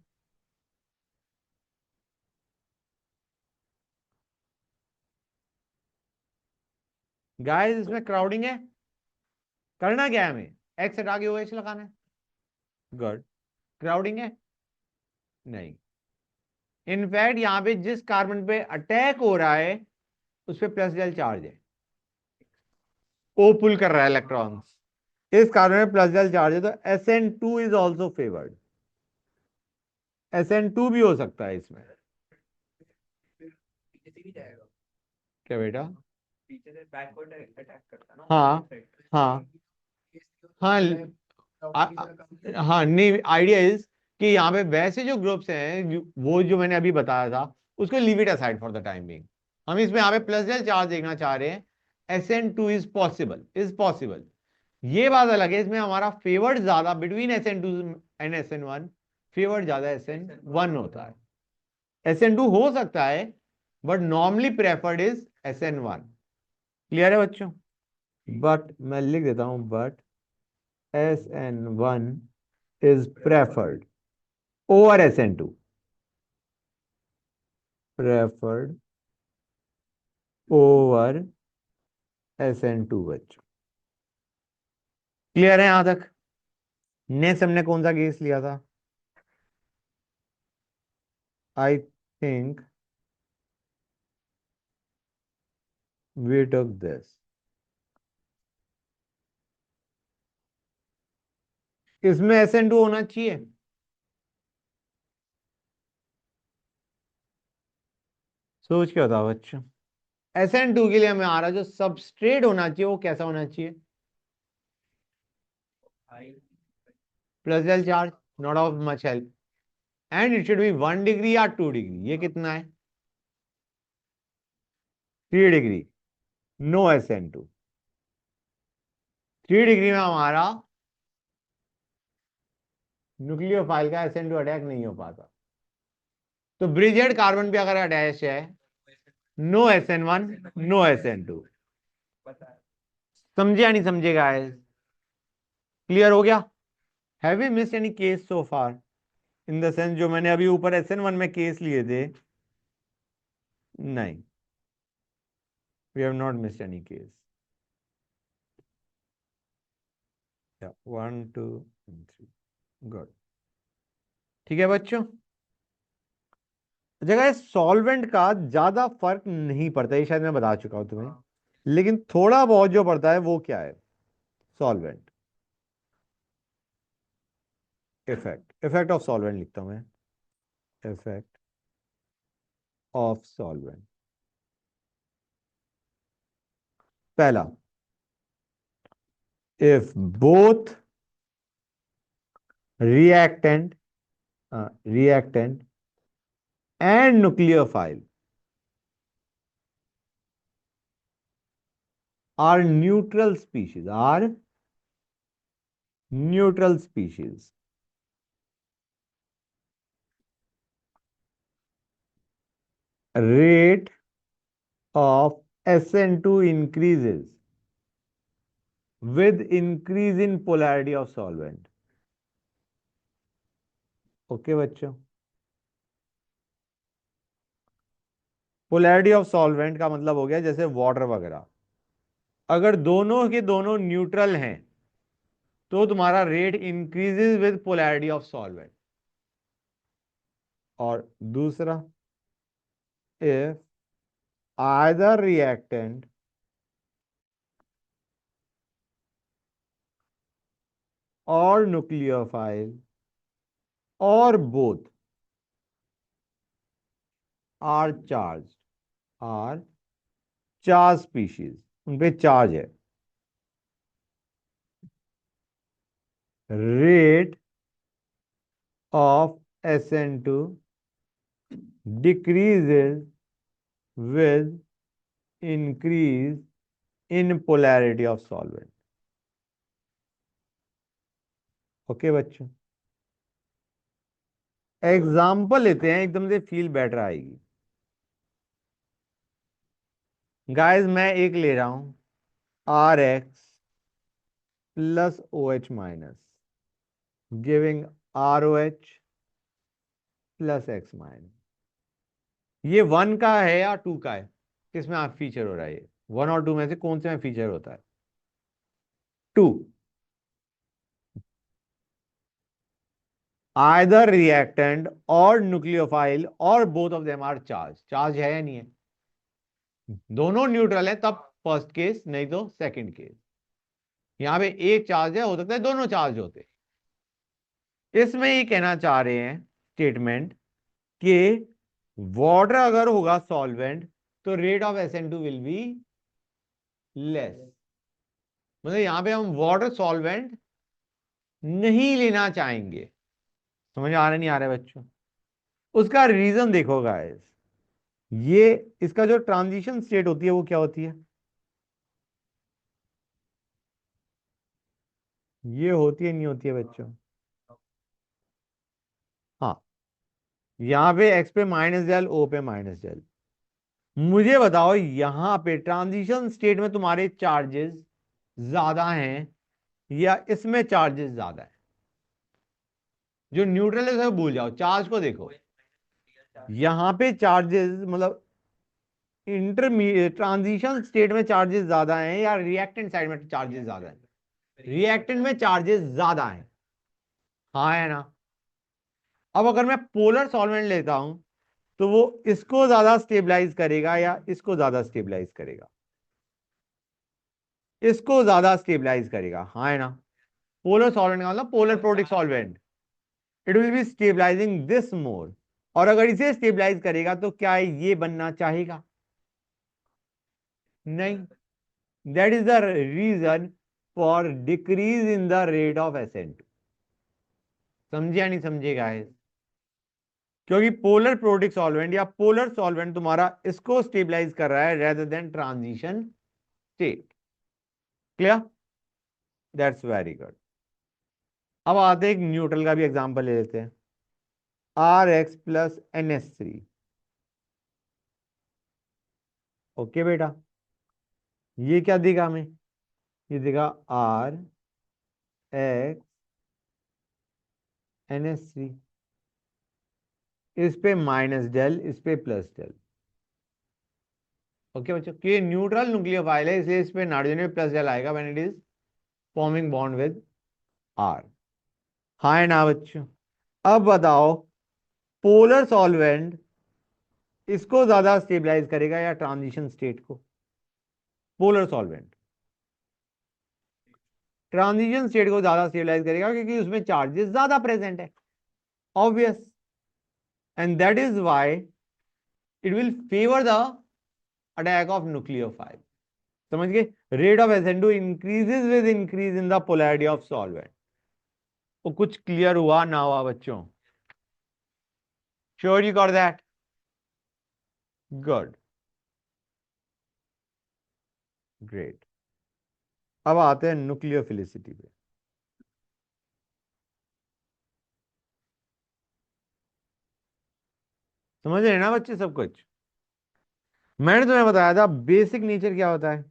A: गाइस इसमें क्राउडिंग है, करना क्या है हमें? एक्स हटा के OH लगाना है। गुड। क्राउडिंग है? नहीं। इनफैक्ट यहाँ पे जिस कार्बन पे अटैक हो रहा है उस पे प्लस डेल चार्ज है, ओ पुल कर रहा है इलेक्ट्रॉन्स, इस कार्बन में प्लस डेल चार्ज है, तो SN2 is also favoured. SN2 भी हो सकता है इसमें।
B: पीछे से भी जाएगा,
A: क्या बेटा?
B: पीछे से बैकवर्ड अटैक करता है ना
A: हाँ हाँ हाँ हाँ, नहीं, आइडिया इज कि यहाँ पे वैसे जो ग्रुप्स हैं वो जो मैंने अभी बताया था, उसको leave it aside for the time being. हम इसमें यहाँ पे प्लस डेल चार्ज देखना चाह रहे हैं। SN2 is possible. ये बात अलग है, इसमें हमारा फेवर्ड ज्यादा between SN2 and SN1, favoured ज्यादा SN1 होता है। SN2 हो सकता है but normally preferred is SN1। Clear है बच्चों? बट मैं लिख देता हूं, but SN1 is preferred over SN2, preferred over SN2 बच्चों। क्लियर है यहां तक? नेक्स्ट हमने कौन सा केस लिया था? I think we took this. इसमें SN2 होना चाहिए। सोच के बताओ बच्चों। SN2 के लिए हमें आ रहा जो सबस्ट्रेट होना चाहिए वो कैसा होना चाहिए?
B: High.
A: Plus del charge, not of much help, and it should be 1 degree या 2 डिग्री। ये कितना है? 3 डिग्री। No SN2। 3 डिग्री में हमारा न्यूक्लियोफाइल का SN2 अटैक नहीं हो पाता। तो ब्रिजेड कार्बन पे अगर अटैच है, नो SN1, नो SN2।
B: पता है।
A: समझे या नहीं समझे गाइस? क्लियर हो गया? Have we missed any case so far? In the sense जो मैंने अभी ऊपर SN1 में केस लिए थे, नहीं, we have not missed any case. 1 2 3। Good. ठीक है बच्चों। जगह सॉल्वेंट का ज्यादा फर्क नहीं पड़ता, ये शायद मैं बता चुका हूं तुम्हें,
B: हाँ,
A: लेकिन थोड़ा बहुत जो पड़ता है वो क्या है? सॉल्वेंट इफेक्ट ऑफ सॉल्वेंट लिखता हूं मैं। Effect of solvent. पहला, if both reactant reactant and nucleophile are neutral species, rate of SN2 increases with increase in polarity of solvent। Okay बच्चों, पोलैरिटी ऑफ सॉल्वेंट का मतलब हो गया जैसे वाटर वगैरह, अगर दोनों के दोनों न्यूट्रल हैं तो तुम्हारा rate increases with polarity of solvent. और दूसरा, if either reactant or nucleophile or both are charged species, उन पे चार्ज है, rate of SN2 decreases with increase in polarity of solvent। Okay बच्चों, एग्जाम्पल लेते हैं, एकदम से फील बेटर आएगी। गाइस मैं एक ले रहा हूं, RX plus OH minus giving ROH plus X minus. ये 1 का है या 2 का है? किसमें आप फीचर हो रहा है? ये 1 और 2 में से कौन से में फीचर होता है? 2। either reactant or nucleophile or both of them are charge है या नहीं है? दोनों न्यूट्रल है तब फर्स्ट केस, नहीं तो सेकंड केस। यहां पे एक चार्ज है, हो सकता है दोनों चार्ज होते। इसमें ये कहना चाह रहे हैं स्टेटमेंट कि वाटर अगर होगा सॉल्वेंट तो rate of SN2 will be less. मतलब यहां पे हम वाटर सॉल्वेंट नहीं लेना चाहेंगे। समझ आ रहा नहीं आ रहा है बच्चों? उसका रीजन देखो गाइस, ये इसका जो ट्रांजिशन स्टेट होती है वो क्या होती है? ये होती है नहीं होती है बच्चों? हाँ, यहां पे x पे माइनस डेल, O पे माइनस डेल। मुझे बताओ यहां पे ट्रांजिशन स्टेट में तुम्हारे चार्जेस ज्यादा हैं या इसमें चार्जेस ज्यादा है? जो न्यूट्रल है उसे भूल जाओ, चार्ज को देखो। यहां पे चार्जेस मतलब इंटरमीडिएट ट्रांजिशन स्टेट में चार्जेस ज्यादा हैं या रिएक्टेंट साइड में चार्जेस ज्यादा हैं? रिएक्टेंट में चार्जेस ज्यादा हैं, हाँ है ना? अब अगर मैं पोलर सॉल्वेंट लेता हूं तो वो इसको ज्यादा स्टेबलाइज करेगा या इसको ज्यादा स्टेबलाइज करेगा? इसको ज्यादा स्टेबलाइज करेगा, हाँ है ना? पोलर सॉल्वेंट का मतलब polar protic solvent, it will be stabilizing this more. और अगर इसे स्टेबलाइज करेगा तो क्या ये बनना चाहेगा? नहीं। That is the reason for decrease in the rate of SN2। समझे या नहीं समझे गाइस? क्योंकि पोलर प्रोटिक सॉल्वेंट या पोलर सॉल्वेंट तुम्हारा इसको स्टेबलाइज कर रहा है rather than transition state. Clear? That's very good. अब आते हैं एक न्यूट्रल का भी एग्जांपल ले लेते हैं, RX प्लस NH3। ओके बेटा, ये क्या देगा हमें? ये देगा RX NH3, इस पे माइनस डेल, इस पे प्लस डेल। ओके बच्चों, ये न्यूट्रल न्यूक्लियोफाइल है इसलिए इस पे नाइट्रोजन में प्लस डेल आएगा when it is forming bond with R। हाँ है ना बच्चों? अब बताओ पोलर सॉल्वेंट इसको ज्यादा स्टेबलाइज करेगा या ट्रांजिशन स्टेट को? पोलर सॉल्वेंट ट्रांजिशन स्टेट को ज्यादा स्टेबलाइज करेगा क्योंकि उसमें चार्जेस ज्यादा प्रेजेंट है, obvious. And that is why it will favour the attack of nucleophile. समझ गए? Rate of SN2 increases with increase in the polarity of solvent. वो कुछ क्लियर हुआ ना हुआ बच्चों? Sure you got that? Good, great. अब आते हैं न्यूक्लियोफिलिसिटी पे। समझ रहे हैं ना बच्चे सब कुछ? मैंने तुम्हें बताया था बेसिक नेचर क्या होता है,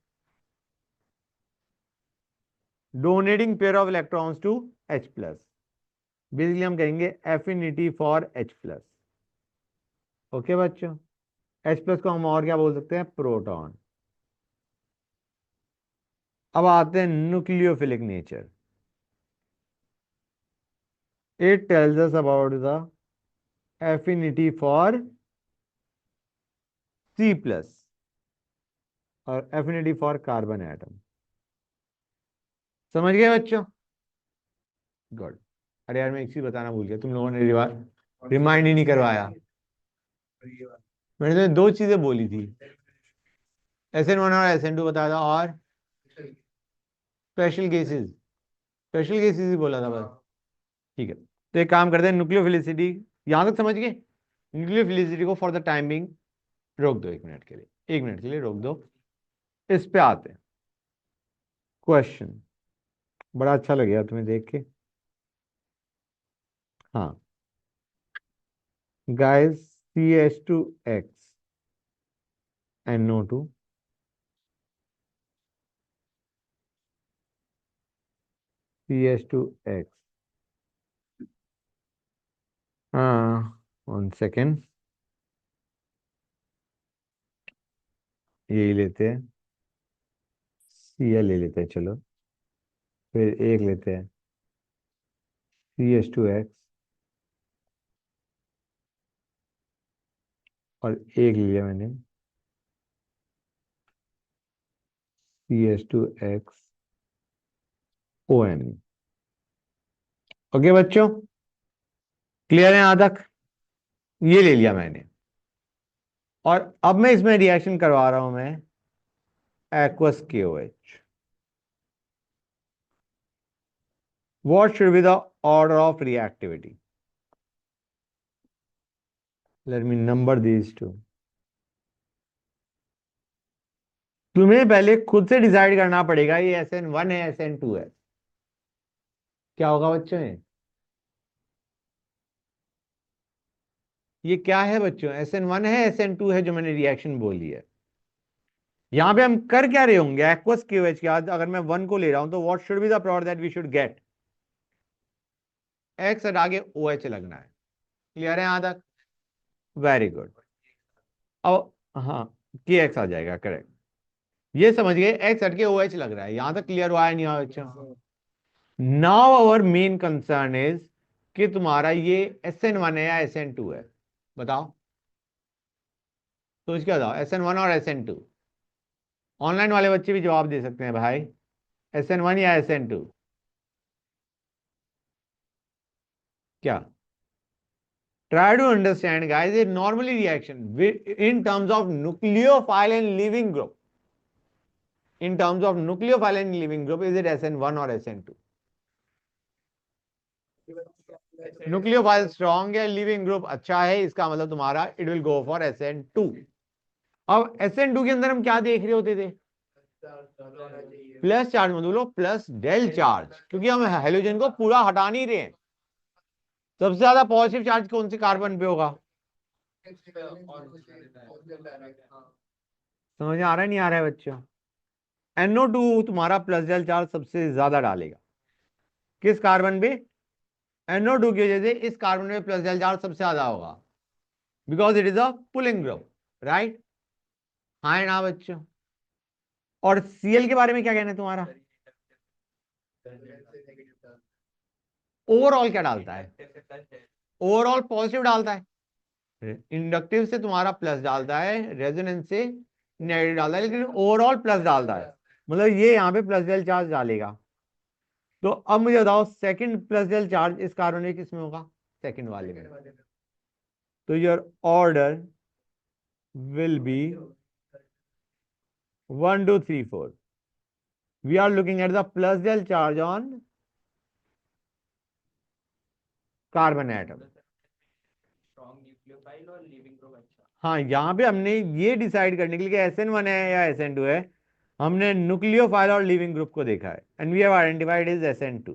A: donating pair of electrons to H plus. Basically हम कहेंगे affinity for H plus. Okay बच्चों, H प्लस को हम और क्या बोल सकते हैं? प्रोटॉन। अब आते हैं nucleophilic nature. It tells us about the affinity for C plus और affinity for carbon atom. समझ गए बच्चों? गुड. अरे यार मैं एक चीज बताना भूल गया, तुम लोगों ने रिमाइंड ही नहीं करवाया. मैंने तो दो चीजें बोली थी, SN1 और SN2 बताया था, और स्पेशल केसेस ही बोला था बस. ठीक है, तो एक काम करते हैं, न्यूक्लियोफिलिसिटी यहां तक समझ गए. न्यूक्लियोफिलिसिटी को फॉर द टाइमिंग रोक दो, 1 मिनट के लिए, 1 मिनट के लिए रोक दो. इस पे आते हैं क्वेश्चन. बड़ा अच्छा लगेगा तुम्हें देख के. हाँ गाइस, CH2X NO2 CH2X. हाँ 1 सेकेंड, यही लेते हैं, Cl ले लेते हैं, चलो फिर एक लेते हैं CH2X और एक ले लिया मैंने CH2X ON. ओके बच्चों, क्लियर है यहां तक? ये ले लिया मैंने, और अब मैं इसमें रिएक्शन करवा रहा हूं मैं aqueous KOH. What should be the order of reactivity? Let me number these two. तुम्हें पहले खुद से डिसाइड करना पड़ेगा ये SN1 है SN2 है. क्या होगा बच्चों? ये क्या है बच्चों? SN1 है SN2 है जो मैंने रिएक्शन बोली है. यहां पे हम कर क्या रहे होंगे? एक्वस KOH के बाद अगर मैं 1 को ले रहा हूं तो what should be the product that we should get? X हटा के OH लगना है. क्लियर है यहां तक? Very good. अब हाँ, KX आ जाएगा, करेक्ट. ये समझ गए, X हट के OH लग रहा है. यहां तक क्लियर हुआ है नहीं हुआ बच्चों? Now our main concern is कि तुम्हारा ये SN1 है या SN2 है, बताओ. सोच क्या बताओ, SN1 और SN2. ऑनलाइन वाले बच्चे भी जवाब दे सकते हैं भाई, SN1 या SN2. क्या? Try to understand guys, a normally reaction in terms of nucleophile and leaving group. In terms of nucleophile and leaving group, is it SN1 or SN2? Nucleophile strong है, लिविंग ग्रुप अच्छा है, इसका मतलब तुम्हारा it will go for SN2. अब SN2 के अंदर हम क्या देख रहे होते थे? प्लस चार्ज, मतलब प्लस डेल चार्ज, क्योंकि हम हेलोजन को पूरा हटा नहीं रहे हैं. सबसे ज्यादा पॉजिटिव चार्ज कौन से कार्बन पे होगा? समझ आ रहा है नहीं आ रहा है बच्चों? NO2 तुम्हारा प्लस डेल चार्ज सबसे ज्यादा डालेगा. किस कार्बन पे? NO2 की वजह से इस कार्बन में प्लस डेल चार्ज सबसे ज्यादा होगा, because it is a pulling group, right? हाँ ना बच्चों? और Cl के बारे में क्या कहना है तुम्हारा? ओवरऑल क्या डालता है? ओवरऑल पॉजिटिव डालता है. इंडक्टिव से तुम्हारा प्लस डालता है, रेजोनेंस से नेगेटिव डालता है, लेकिन ओवरऑल प्लस डालता है. मतलब ये यहाँ पे प्लस डेल चार्ज डालेगा. तो अब मुझे बताओ, सेकंड प्लस डेल चार्ज इस कार्बन में किसमें होगा? सेकंड वाले में. तो your order will be 1 2 3 4. We are looking at the plus del charge on carbon atom. हाँ, यहाँ पे हमने ये डिसाइड करने के लिए SN1 है या SN2 है, हमने न्यूक्लियोफाइल और लिविंग ग्रुप को देखा है, and we have identified is SN2.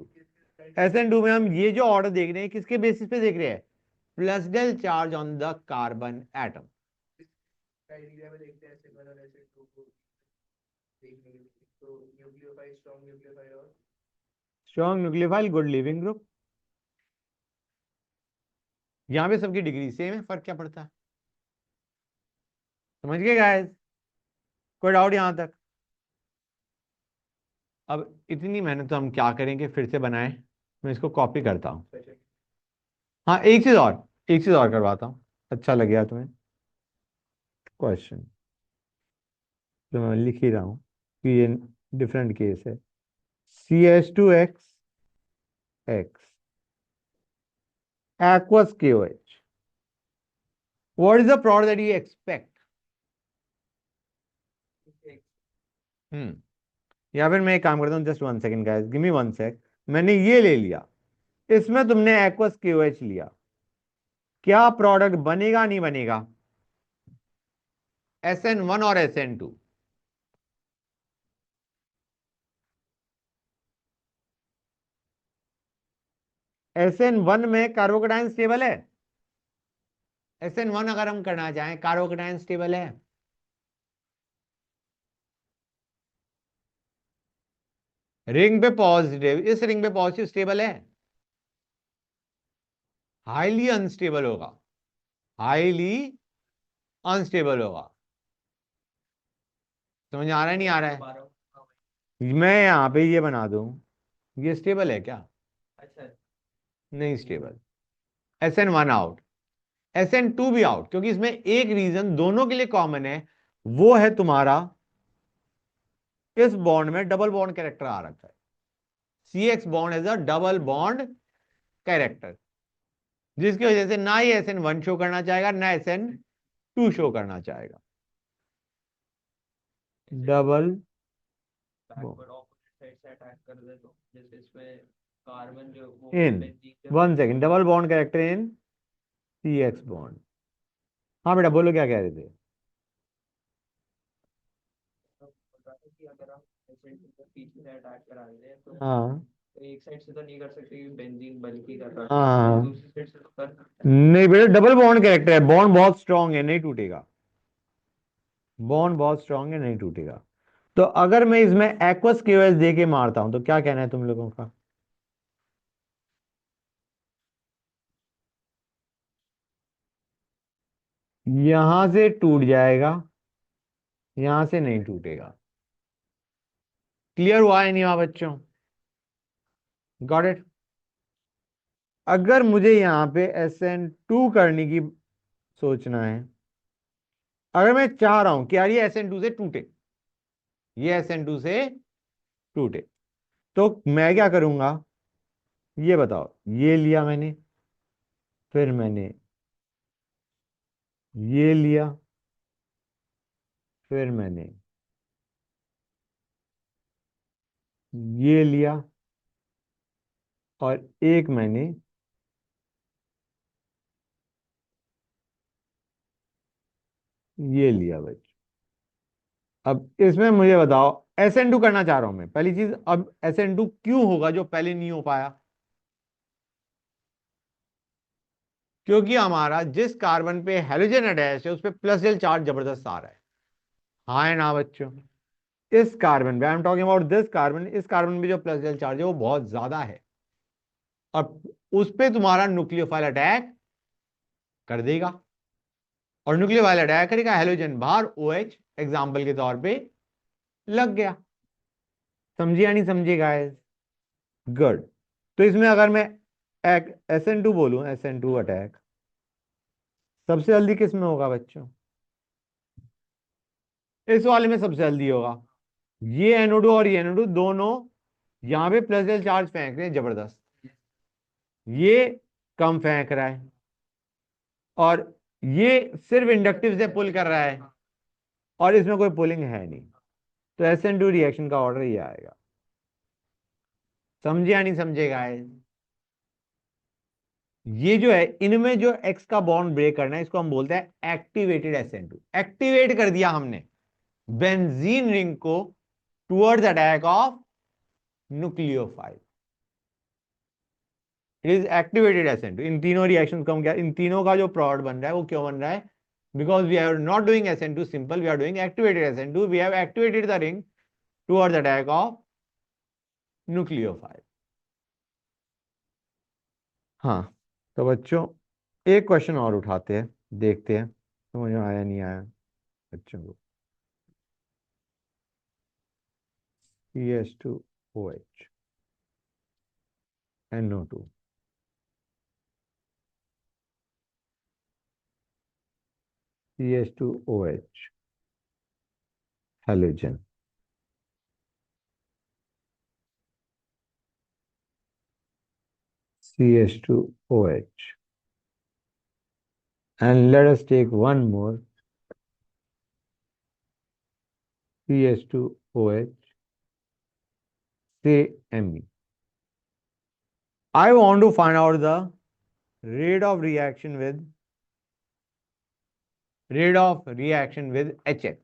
A: SN2 में हम ये जो ऑर्डर देख रहे हैं किसके बेसिस पे देख रहे हैं? Plus del charge on the carbon atom. Strong nucleophile, good living group. यहाँ पे सबकी डिग्री सेम है, फर्क क्या पड़ता है? समझ गए गाइस? कोई डाउट यहां तक? अब इतनी मेहनत तो हम क्या करेंगे, फिर से बनाएं. मैं इसको कॉपी करता हूं. हाँ, एक चीज और करवाता हूँ, अच्छा लगेगा तुम्हें क्वेश्चन, जो मैं लिख ही रहा हूँ कि ये डिफरेंट केस है। CH2 x aqueous KOH, what is the product that you expect? हम्म या फिर मैं एक काम करता हूँ, just 1 second guys, give me 1 सेक। मैंने ये ले लिया, इसमें तुमने एक्वस KOH लिया, क्या प्रोडक्ट बनेगा नहीं बनेगा? SN1 और SN2। SN1 में कार्बोकेटाइन स्टेबल है, SN1 अगर हम करना चाहें कार्बोकेटाइन स्टेबल है। रिंग पे पॉजिटिव, इस रिंग पे पॉजिटिव स्टेबल है, हाईली अनस्टेबल होगा, हाईली अनस्टेबल होगा। समझ आ रहा है नहीं आ रहा है? मैं यहां पे ये बना दूं, ये स्टेबल है क्या?
B: अच्छा।
A: नहीं स्टेबल। SN1 आउट, SN2 भी आउट, क्योंकि इसमें एक रीजन दोनों के लिए कॉमन है, वो है तुम्हारा इस बॉन्ड में डबल बॉन्ड कैरेक्टर आ रखा है। CX bond as a double bond character, जिसकी वजह से ना ही SN1 शो करना चाहेगा ना SN2 शो करना चाहेगा। डबल
B: बैकवर्ड ऑपोजिट साइड से अटैक कर दे तो जैसे इसमें कार्बन जो वो
A: इन
B: बेंजीन के
A: 1 second, double bond character in CX bond. हाँ बेटा बोलो, क्या कह रहे थे?
B: बता रहे कि अगर हम एसिड को पीछे से अटैक करा दें
A: हाँ
B: तो एक साइड से तो नहीं कर सकते क्योंकि बेंजीन बल्कि कर रहा है, तो
A: हाँ,
B: दूसरी साइड से तो कर सकते हैं।
A: नहीं बेटा, डबल बॉन्ड कैरेक्टर है, बॉन्ड बहुत स्ट्रांग है, नहीं टूटेगा, बॉन्ड बहुत स्ट्रांग है, नहीं टूटेगा। तो अगर मैं इसमें एक्वस KOH दे के मारता हूं तो क्या कहना है तुम लोगों का? यहां से टूट जाएगा, यहां से नहीं टूटेगा। क्लियर हुआ है नहीं हुआ बच्चों? Got it? अगर मुझे यहां पे SN2 करने की सोचना है, अगर मैं चाह रहा हूं कि यार ये SN2 से टूटे, ये SN2 से टूटे, तो मैं क्या करूंगा ये बताओ? ये लिया मैंने, फिर मैंने ये लिया, फिर मैंने ये लिया, और एक मैंने ये लिया बच्चों। अब इसमें मुझे बताओ, SN2 करना चाह रहा हूं मैं, पहली चीज, अब SN2 क्यों होगा जो पहले नहीं हो पाया? क्योंकि हमारा जिस कार्बन पे हेलोजन अटैच है उस पे प्लस डेल चार्ज जबरदस्त आ रहा है। हाँ है ना बच्चों? इस कार्बन पे, I am talking about this carbon, इस कार्बन पे जो प्लस डेल चार्ज है वो बहुत ज्यादा है, और उस पे तुम्हारा न्यूक्लियोफाइल अटैक कर देगा, और न्यूक्लियोफाइल अटैक करेगा, हेलोजन बाहर, OH एग्जाम्पल के तौर पे लग गया। समझिए या नहीं समझिए गाइस? गुड। तो इसमें अगर मैं SN2 बोलूं, SN2 अटैक सबसे जल्दी किस में होगा बच्चों? इस वाले में सबसे जल्दी होगा। ये NO2 और ये NO2 दोनों यहां पे प्लस डेल चार्ज फेंक रहे हैं जबरदस्त, ये कम फेंक रहा है, और ये सिर्फ इंडक्टिव से पुल कर रहा है, और इसमें कोई पुलिंग है नहीं। तो SN2 रिएक्शन का ऑर्डर ये आएगा। समझे या नहीं समझे गाइस? ये जो है, इनमें जो एक्स का बॉन्ड ब्रेक करना है, इसको हम बोलते हैं एक्टिवेटेड SN2। एक्टिवेट कर दिया हमने बेंजीन रिंग को towards attack of nucleophile, it is activated SN2। इन तीनों रिएक्शन का क्या, इन तीनों का जो प्रोडक्ट बन रहा है वो क्यों बन रहा है? Because we are not doing SN2 simple, we are doing activated SN2, we have activated the ring towards attack of nucleophile. हाँ, तो बच्चों एक क्वेश्चन और उठाते हैं, देखते हैं समझ में आया नहीं आया बच्चों को। CH2OH NO2, CH2OH halogen. CH2OH. And let us take one more. CH2OH, say Me. I want to find out the rate of reaction with HX.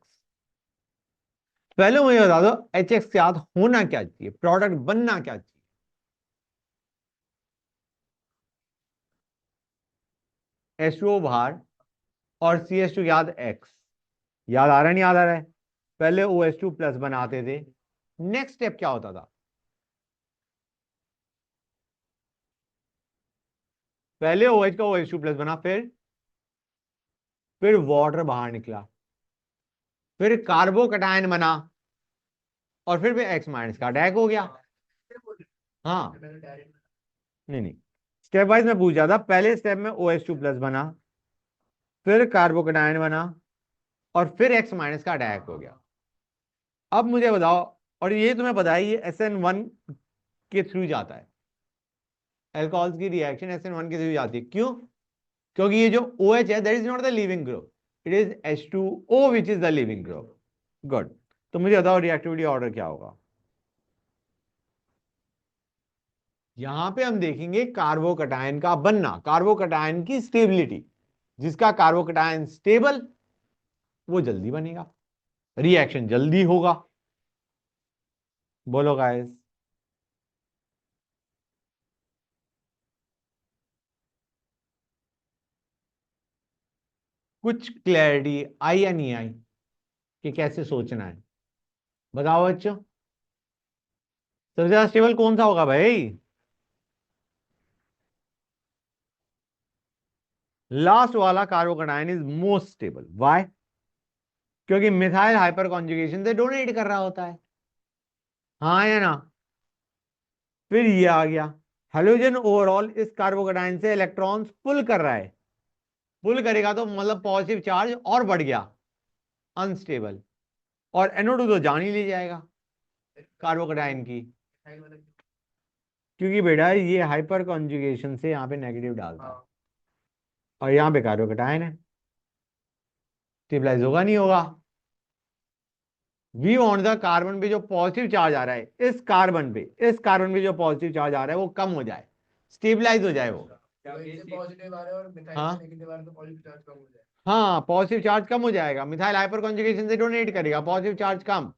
A: पहले मुझे बता दो HX के साथ होना क्या चाहिए, प्रोडक्ट बनना क्या चाहिए. H2O बाहर और CH2 याद X. याद आ रहा है नहीं याद आ रहा है? पहले OH2 प्लस बनाते थे. नेक्स्ट स्टेप क्या होता था? पहले OH का OH2 प्लस बना, फिर वाटर बाहर निकला, फिर कार्बोकटायन बना, और फिर भी X माइनस का अटैक हो गया. हाँ नहीं, स्टेप वाइज मैं पूछ रहा था. पहले स्टेप में OH2 प्लस बना, फिर कार्बोकटायन बना, और फिर X माइनस का अटैक हो गया. अब मुझे बताओ, और ये तुम्हें पता है ये SN1 के थ्रू जाता है. अल्कोहल्स की रिएक्शन SN1 के थ्रू जाती है. क्यों? क्योंकि ये जो OH है that is not the leaving group, it is H2O which is the leaving group. Good. तो मुझे बताओ रिएक्टिविटी ऑर्डर क्या होगा. यहां पे हम देखेंगे कार्बोकटायन का बनना, कार्बोकटायन की स्टेबिलिटी. जिसका कार्बोकटायन स्टेबल, वो जल्दी बनेगा, रिएक्शन जल्दी होगा. बोलो गाइस. कुछ क्लैरिटी आई या नहीं आई कि कैसे सोचना है? बताओ बच्चों, सबसे ज्यादा स्टेबल कौन सा होगा भाई? लास्ट वाला carbocation is most stable. Why? क्योंकि मिथाइल हाइपर कॉन्जुगेशन से डोनेट कर रहा होता है. हाँ या ना? फिर ये आ गया हेलोजन ओवरऑल इस कार्बोकटायन से इलेक्ट्रॉन्स पुल कर रहा है. पुल करेगा तो मतलब पॉजिटिव चार्ज और बढ़ गया, अनस्टेबल. और NO2 तो जान ही ले जाएगा कार्बोकटायन की, क्योंकि बेटा ये हाइपर कॉन्जुगेशन से यहाँ पे नेगेटिव डालता है, और यहाँ पे कार्बोकटायन है, स्टेबलाइज होगा नहीं होगा. वी वांट द कार्बन पे जो पॉजिटिव चार्ज आ रहा है, इस कार्बन पे जो पॉजिटिव चार्ज आ रहा है वो कम हो जाए, स्टेबलाइज हो जाए वो.
B: पॉजिटिव आ रहा है और मिथाइल
A: हाँ
B: में नेगेटिव आ रहा है तो पॉजिटिव चार्ज कम हो जाए.
A: हाँ, पॉजिटिव चार्ज कम हो जाएगा, मिथाइल हाइपर कॉन्जुगेशन से डोनेट करेगा, पॉजिटिव चार्ज कम,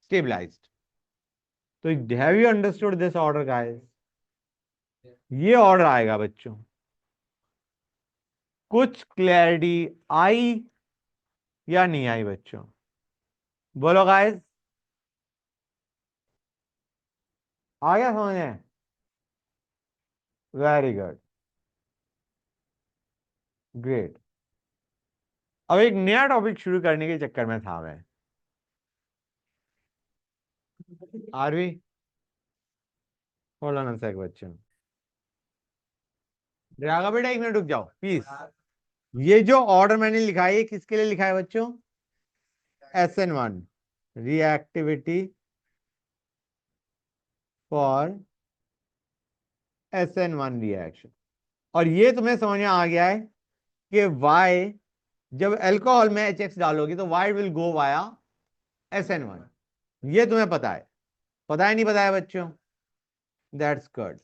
A: स्टेबलाइज्ड. तो have you understood this order guys? ये ऑर्डर आएगा बच्चों. कुछ क्लैरिटी आई या नहीं आई बच्चों? बोलो गाइस. आ गया समझ में? Very good, great. अब एक नया टॉपिक शुरू करने के चक्कर में था मैं. RV, hold on a sec बच्चों. ड्रागा बेटा एक मिनट रुक जाओ प्लीज. ये जो ऑर्डर मैंने लिखा है ये किसके लिए लिखा है बच्चों? SN1, reactivity for SN1 reaction. और ये तुम्हें समझ में आ गया है कि Y जब अल्कोहल में HX डालोगी तो Y will go via SN1. ये तुम्हें पता है? पता है नहीं पता है बच्चों? That's good.